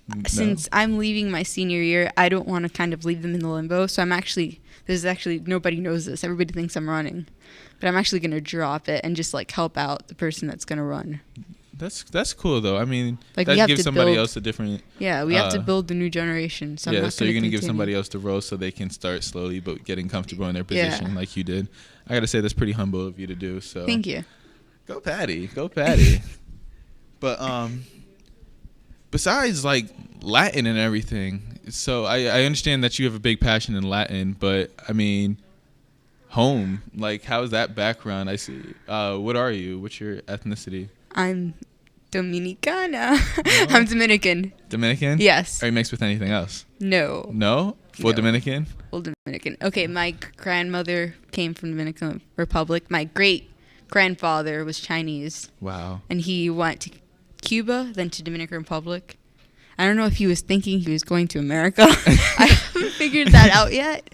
No. Since I'm leaving my senior year, I don't want to kind of leave them in the limbo. So there's actually, nobody knows this. Everybody thinks I'm running. But I'm actually going to drop it and just like help out the person that's going to run. That's cool though. I mean, Like, we that have gives to somebody build- else a different. Yeah, we have to build the new generation. So I'm yeah, not so you're gonna give continue. somebody else the role so they can start slowly, but getting comfortable in their Yeah. position like you did. I gotta say that's pretty humble of you to do. So Thank you. Go Patty, go Patty. But besides like Latin and everything, so I understand that you have a big passion in Latin, but I mean, home, like how's that background? I see. What are you? What's your ethnicity? I'm Dominicana. I'm Dominican. Dominican? Yes. Are you mixed with anything else? No. No? Full No. Dominican? Full Dominican. Okay, my grandmother came from Dominican Republic. My great grandfather was Chinese. Wow. And he went to Cuba, then to Dominican Republic. I don't know if he was thinking he was going to America. I haven't figured that out yet.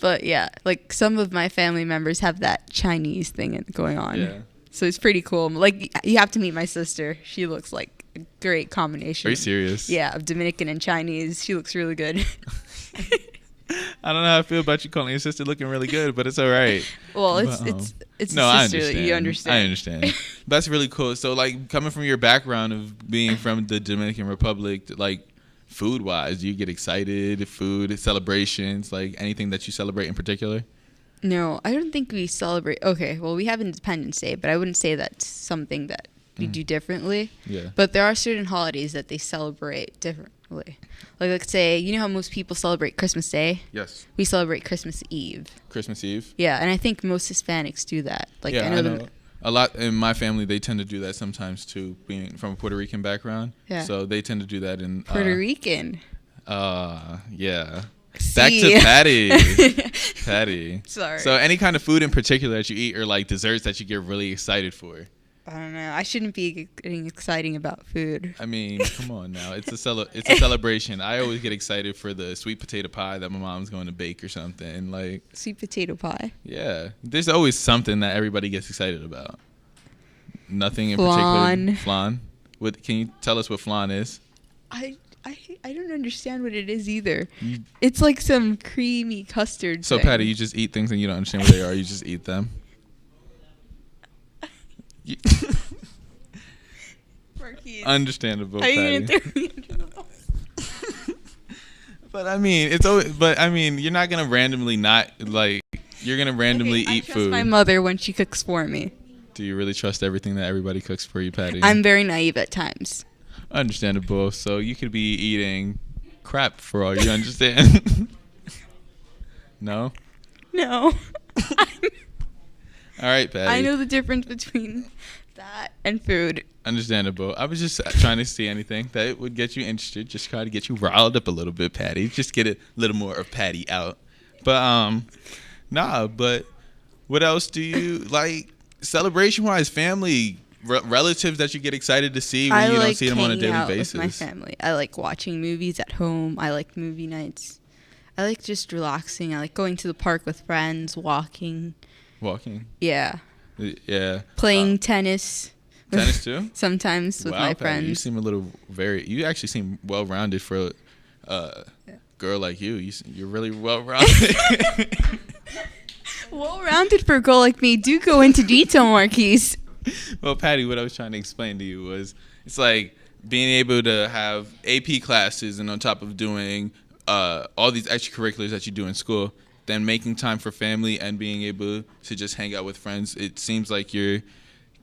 But yeah, like some of my family members have that Chinese thing going on. Yeah. So it's pretty cool. Like, you have to meet my sister. She looks like a great combination. Are you serious? Yeah, of Dominican and Chinese. She looks really good. I don't know how I feel about you calling your sister looking really good, but it's all right. Well, But, it's no, a I sister. understand. You understand. I understand. That's really cool. So, like, coming from your background of being from the Dominican Republic, like, food-wise, do you get excited? Food, celebrations, like, anything that you celebrate in particular? No, I don't think we celebrate. Okay, well, we have Independence Day, but I wouldn't say that's something that we do differently. Yeah. But there are certain holidays that they celebrate differently. Like, let's say, you know how most people celebrate Christmas Day? Yes. We celebrate Christmas Eve. Christmas Eve. Yeah, and I think most Hispanics do that. Like, Yeah, I know. a lot in my family, they tend to do that sometimes too, being from a Puerto Rican background. Yeah. So they tend to do that in Puerto Rican. Yeah. See? Back to Patty. Patty. Sorry. So any kind of food in particular that you eat, or like desserts that you get really excited for? I don't know. I shouldn't be getting exciting about food. I mean, come on now. It's a celebration. I always get excited for the sweet potato pie that my mom's going to bake or something. Like Sweet potato pie. yeah, there's always something that everybody gets excited about. Nothing in Flan. particular. Flan. What? Can you tell us what flan is? I don't understand what it is either. It's like some creamy custard So thing. Patty, you just eat things and you don't understand what they are. You just eat them. Marquise. Understandable, Are you Patty. gonna throw me under the bus? But I mean, it's always. But I mean, you're not gonna randomly not like. You're gonna randomly Okay, eat I trust food. my mother when she cooks for me. Do you really trust everything that everybody cooks for you, Patty? I'm very naive at times. Understandable. So you could be eating crap for all you understand. No. No. All right, Patty. I know the difference between that and food. Understandable. I was just trying to see anything that would get you interested. Just try to get you riled up a little bit, Patty. Just get a little more of Patty out. But nah. But what else do you like? Celebration-wise, family, relatives that you get excited to see when I you like don't see them on a hanging daily out basis. with my family. I like watching movies at home. I like movie nights. I like just relaxing. I like going to the park with friends, walking. Walking. Yeah. Yeah. Playing tennis. Tennis too? Sometimes with Wow, my Patty, friends. you seem a little you actually seem well-rounded for a girl like you. You're really well-rounded. Well-rounded for a girl like me. Do go into detail, Marquise. Well, Patty, what I was trying to explain to you was it's like being able to have AP classes and on top of doing all these extracurriculars that you do in school, then making time for family and being able to just hang out with friends. It seems like you're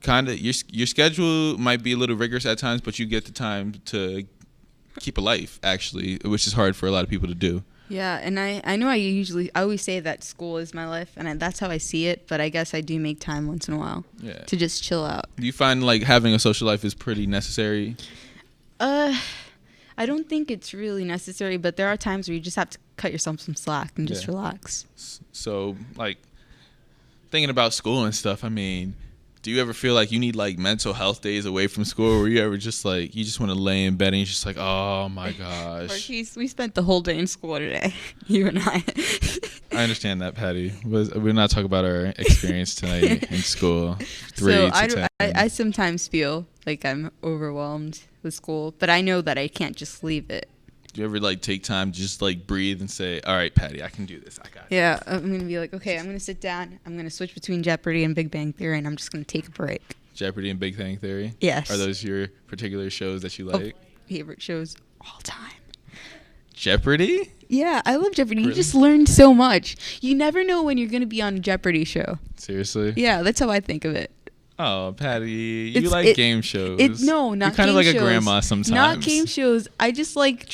kind of your schedule might be a little rigorous at times, but you get the time to keep a life actually, which is hard for a lot of people to do. Yeah, and I know I always say that school is my life, and that's how I see it, but I guess I do make time once in a while to just chill out. Do you find like having a social life is pretty necessary? I don't think it's really necessary, but there are times where you just have to cut yourself some slack and just relax. So, like, thinking about school and stuff, I mean, do you ever feel like you need, like, mental health days away from school, or you ever just, like, you just want to lay in bed and you're just like, oh, my gosh. Marquise, we spent the whole day in school today, you and I. I understand that, Patty. We're not talking about our experience tonight in school, 3 So to 10. I sometimes feel like I'm overwhelmed with school, but I know that I can't just leave it. Do you ever, like, take time to just, like, breathe and say, all right, Patty, I can do this. I got it. Yeah, I'm going to be like, okay, I'm going to sit down. I'm going to switch between Jeopardy and Big Bang Theory, and I'm just going to take a break. Jeopardy and Big Bang Theory? Yes. Are those your particular shows that you like? Favorite shows all time. Jeopardy? Yeah, I love Jeopardy. You Really? just learn so much. You never know when you're going to be on a Jeopardy show. Seriously? Yeah, that's how I think of it. Oh, Patty, you like game shows. No, not You're kind of game like shows. a grandma sometimes. Not game shows. I just like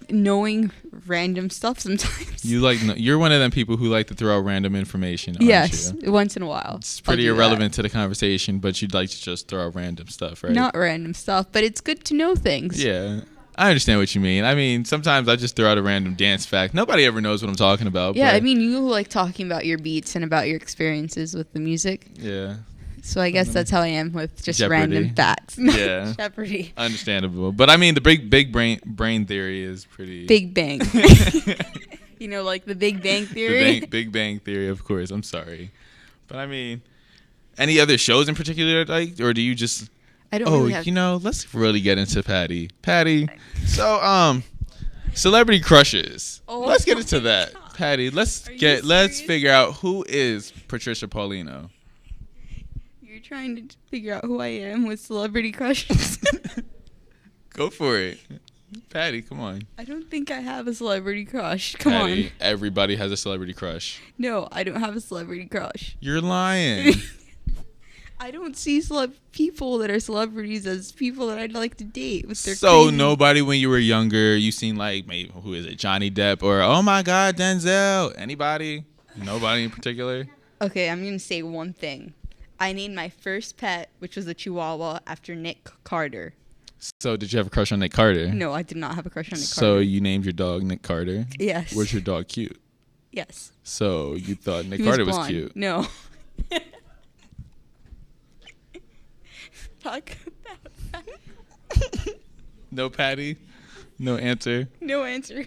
knowing random stuff sometimes. You're one of them people who like to throw out random information. Aren't Yes, you? once in a while. It's pretty I'll do irrelevant to the conversation, but you'd like to just throw out random stuff, right? Not random stuff, but it's good to know things. Yeah. I understand what you mean. I mean, sometimes I just throw out a random dance fact. Nobody ever knows what I'm talking about. Yeah, but I mean, you like talking about your beats and about your experiences with the music. Yeah. So I guess that's how I am with just Jeopardy. random facts. Yeah. Jeopardy. Understandable. But I mean, the big brain theory is pretty. Big Bang. You know, like the Big Bang Theory. Big Bang Theory, of course. I'm sorry. But I mean, any other shows in particular, like, or do you just. I don't really have. You know, let's really get into Patty. Patty. So, celebrity crushes. Oh Let's get into that. Patty, let's figure out who is Patricia Paulino. You're trying to figure out who I am with celebrity crushes. Go for it. Patty, come on. I don't think I have a celebrity crush. Come Patty, on. everybody has a celebrity crush. No, I don't have a celebrity crush. You're lying. I don't see people that are celebrities as people that I'd like to date with their So crazy- nobody when you were younger, you seen like maybe who is it, Johnny Depp or oh my God, Denzel? Anybody? Nobody in particular? Okay, I'm gonna say one thing. I named my first pet, which was a Chihuahua, after Nick Carter. So did you have a crush on Nick Carter? No, I did not have a crush on Nick So Carter. you named your dog Nick Carter? Yes. Was your dog cute? Yes. So you thought Nick He Carter was blonde. cute? No. Talk about that. No Patty? No answer? No answer.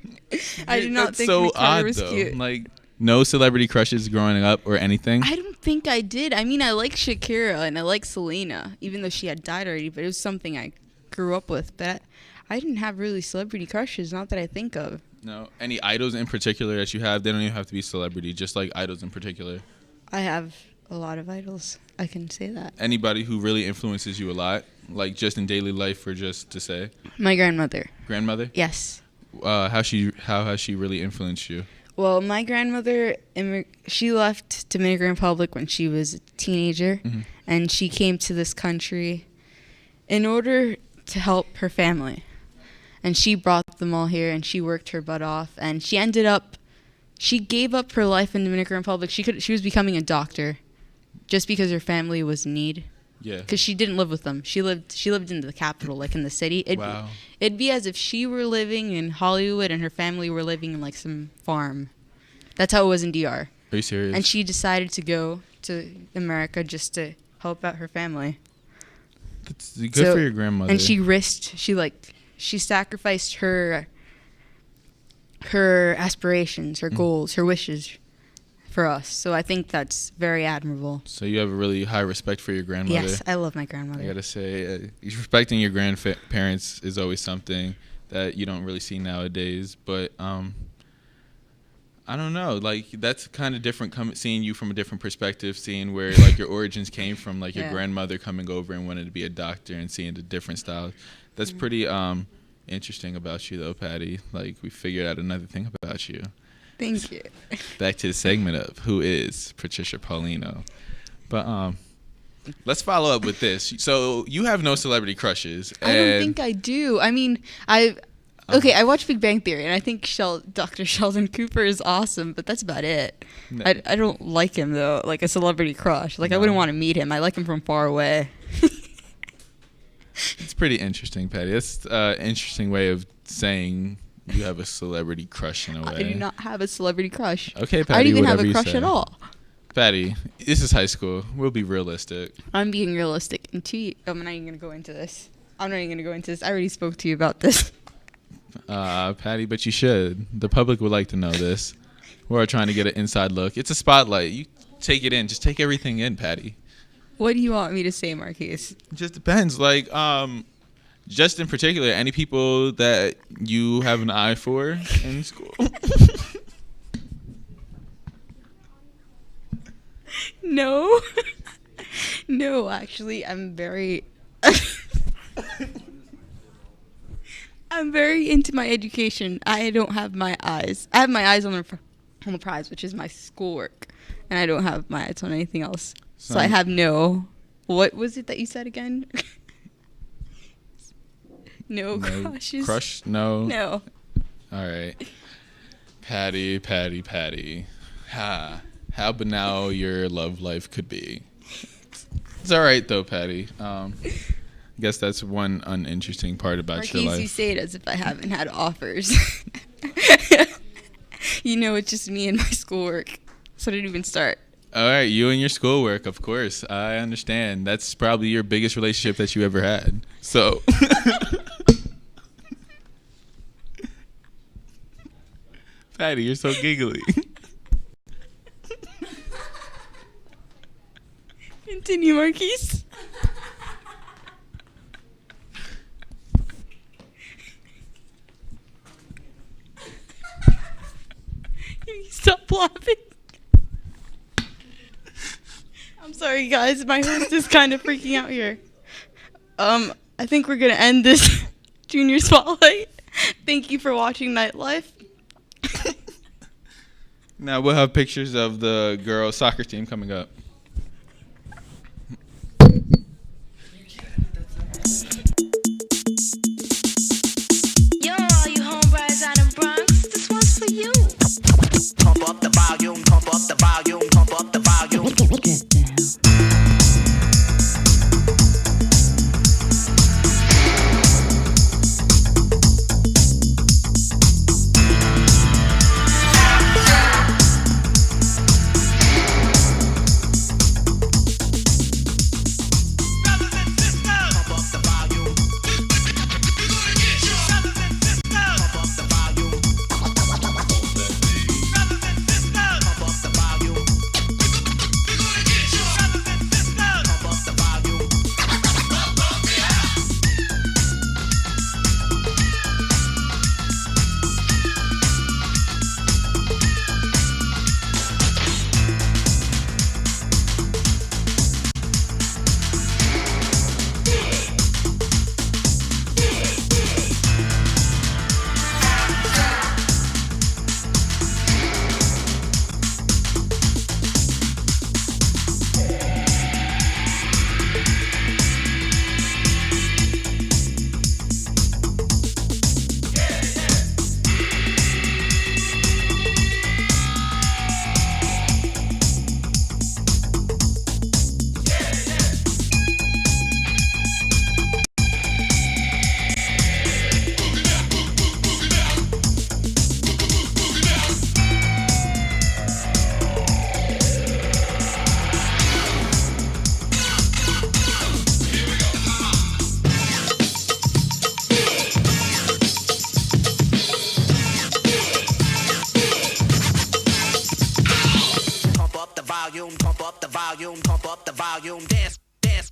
I did not That's think so Nick Carter odd was though. cute. Like no celebrity crushes growing up or anything? I don't think I did. I mean, I like Shakira and I like Selena, even though she had died already, but it was something I grew up with. But I didn't have really celebrity crushes, not that I think of. No. Any idols in particular that you have? They don't even have to be celebrity, just like idols in particular. I have a lot of idols. I can say that. Anybody who really influences you a lot, like just in daily life or just to say? My grandmother. Grandmother? Yes. How has she really influenced you? Well, my grandmother, she left Dominican Republic when she was a teenager, Mhm. and she came to this country in order to help her family. And she brought them all here, and she worked her butt off, and she gave up her life in Dominican Republic. She was becoming a doctor, just because her family was in need. Yeah. Because she didn't live with them. She lived in the capital, like in the city. Wow. It'd be as if she were living in Hollywood and her family were living in like some farm. That's how it was in DR. Are you serious? And she decided to go to America just to help out her family. That's good for your grandmother. And she sacrificed her aspirations, her goals, her wishes for us. So I think that's very admirable. So you have a really high respect for your grandmother. Yes, I love my grandmother. I gotta say, respecting your grandparents is always something that you don't really see nowadays. But I don't know, like that's kind of different. Seeing you from a different perspective, seeing where like your origins came from, like your Yeah. grandmother coming over and wanted to be a doctor, and seeing the different styles. That's pretty interesting about you, though, Patty. Like we figured out another thing about you. Thank you. Back to the segment of who is Patricia Paulino. But let's follow up with this. So you have no celebrity crushes. I don't think I do. I mean, I watch Big Bang Theory, and I think Dr. Sheldon Cooper is awesome, but that's about it. No. I don't like him, though, like a celebrity crush. Like, I wouldn't want to meet him. I like him from far away. It's pretty interesting, Patty. That's an interesting way of saying you have a celebrity crush in a way. I do not have a celebrity crush. Okay, Patty, I don't even have whatever a you crush say. at all. Patty, this is high school. We'll be realistic. I'm being realistic. I'm not even going to go into this. I already spoke to you about this. Patty, but you should. The public would like to know this. We're trying to get an inside look. It's a spotlight. You take it in. Just take everything in, Patty. What do you want me to say, Marquise? It just depends. Like, just in particular, any people that you have an eye for in school. No. No, actually, I'm very into my education. I don't have my eyes. I have my eyes on the prize, which is my schoolwork, and I don't have my eyes on anything else. So I have no. What was it that you said again? No crushes. Crush? No. No. All right. Patty. How banal your love life could be. It's all right though, Patty. I guess that's one uninteresting part about Marquise, your life. you say it as if I haven't had offers. You know, it's just me and my schoolwork. So I didn't even start. All right, you and your schoolwork, of course. I understand. That's probably your biggest relationship that you ever had. So. Patty, you're so giggly. Continue, Marquise. Can you stop laughing? I'm sorry, guys. My host is kind of freaking out here. I think we're gonna end this junior spotlight. Thank you for watching Nightlife. Now we'll have pictures of the girls' soccer team coming up. Yo, all you homeboys out in Bronx, this one's for you. Pump up the volume, pump up the volume, pump up the volume. Get down. Pump up the volume, dance, dance.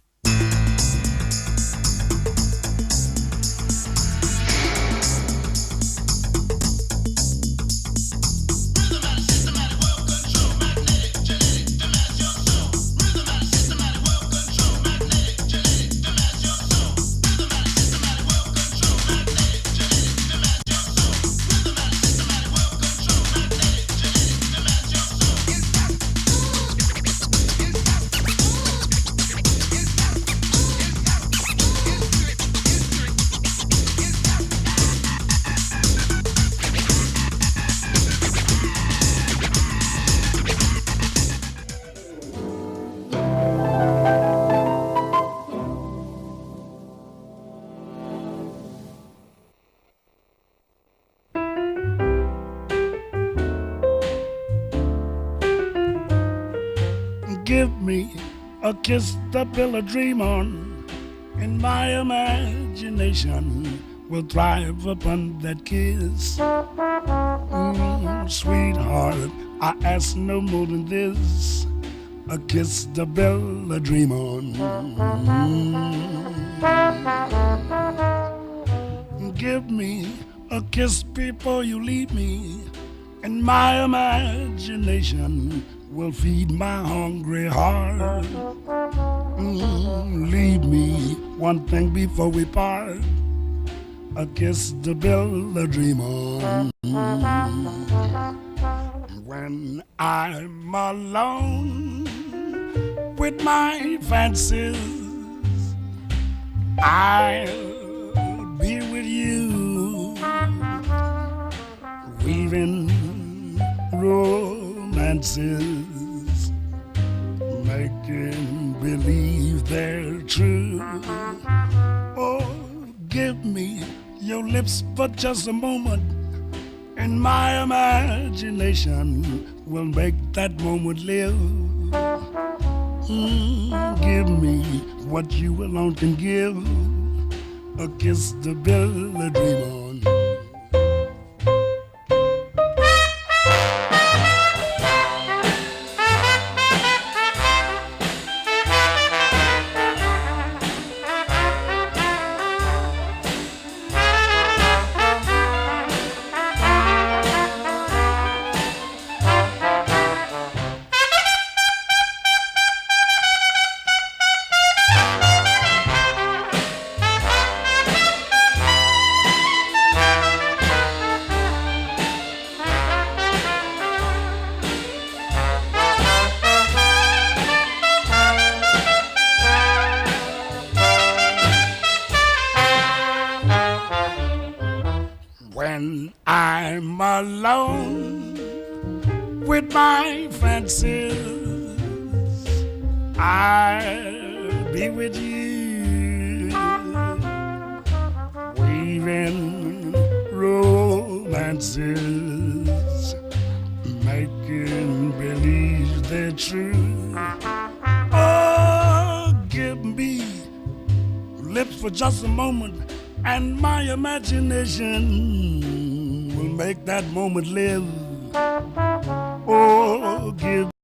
Give me a kiss to build a dream on, and my imagination will thrive upon that kiss. Sweetheart, I ask no more than this, a kiss to build a dream on. Give me a kiss before you leave me, and my imagination will feed my hungry heart. Leave me one thing before we part, a kiss to build a dream on. When I'm alone with my fancies, I'll be with you, weaving romances, making believe they're true. Oh, give me your lips for just a moment, and my imagination will make that moment live. Give me what you alone can give, a kiss to build a dream on. when I'm alone with my fancies, I'll be with you, weaving romances, making believe they're true. Oh, give me lips for just a moment, and my imagination will make that moment live. Oh, give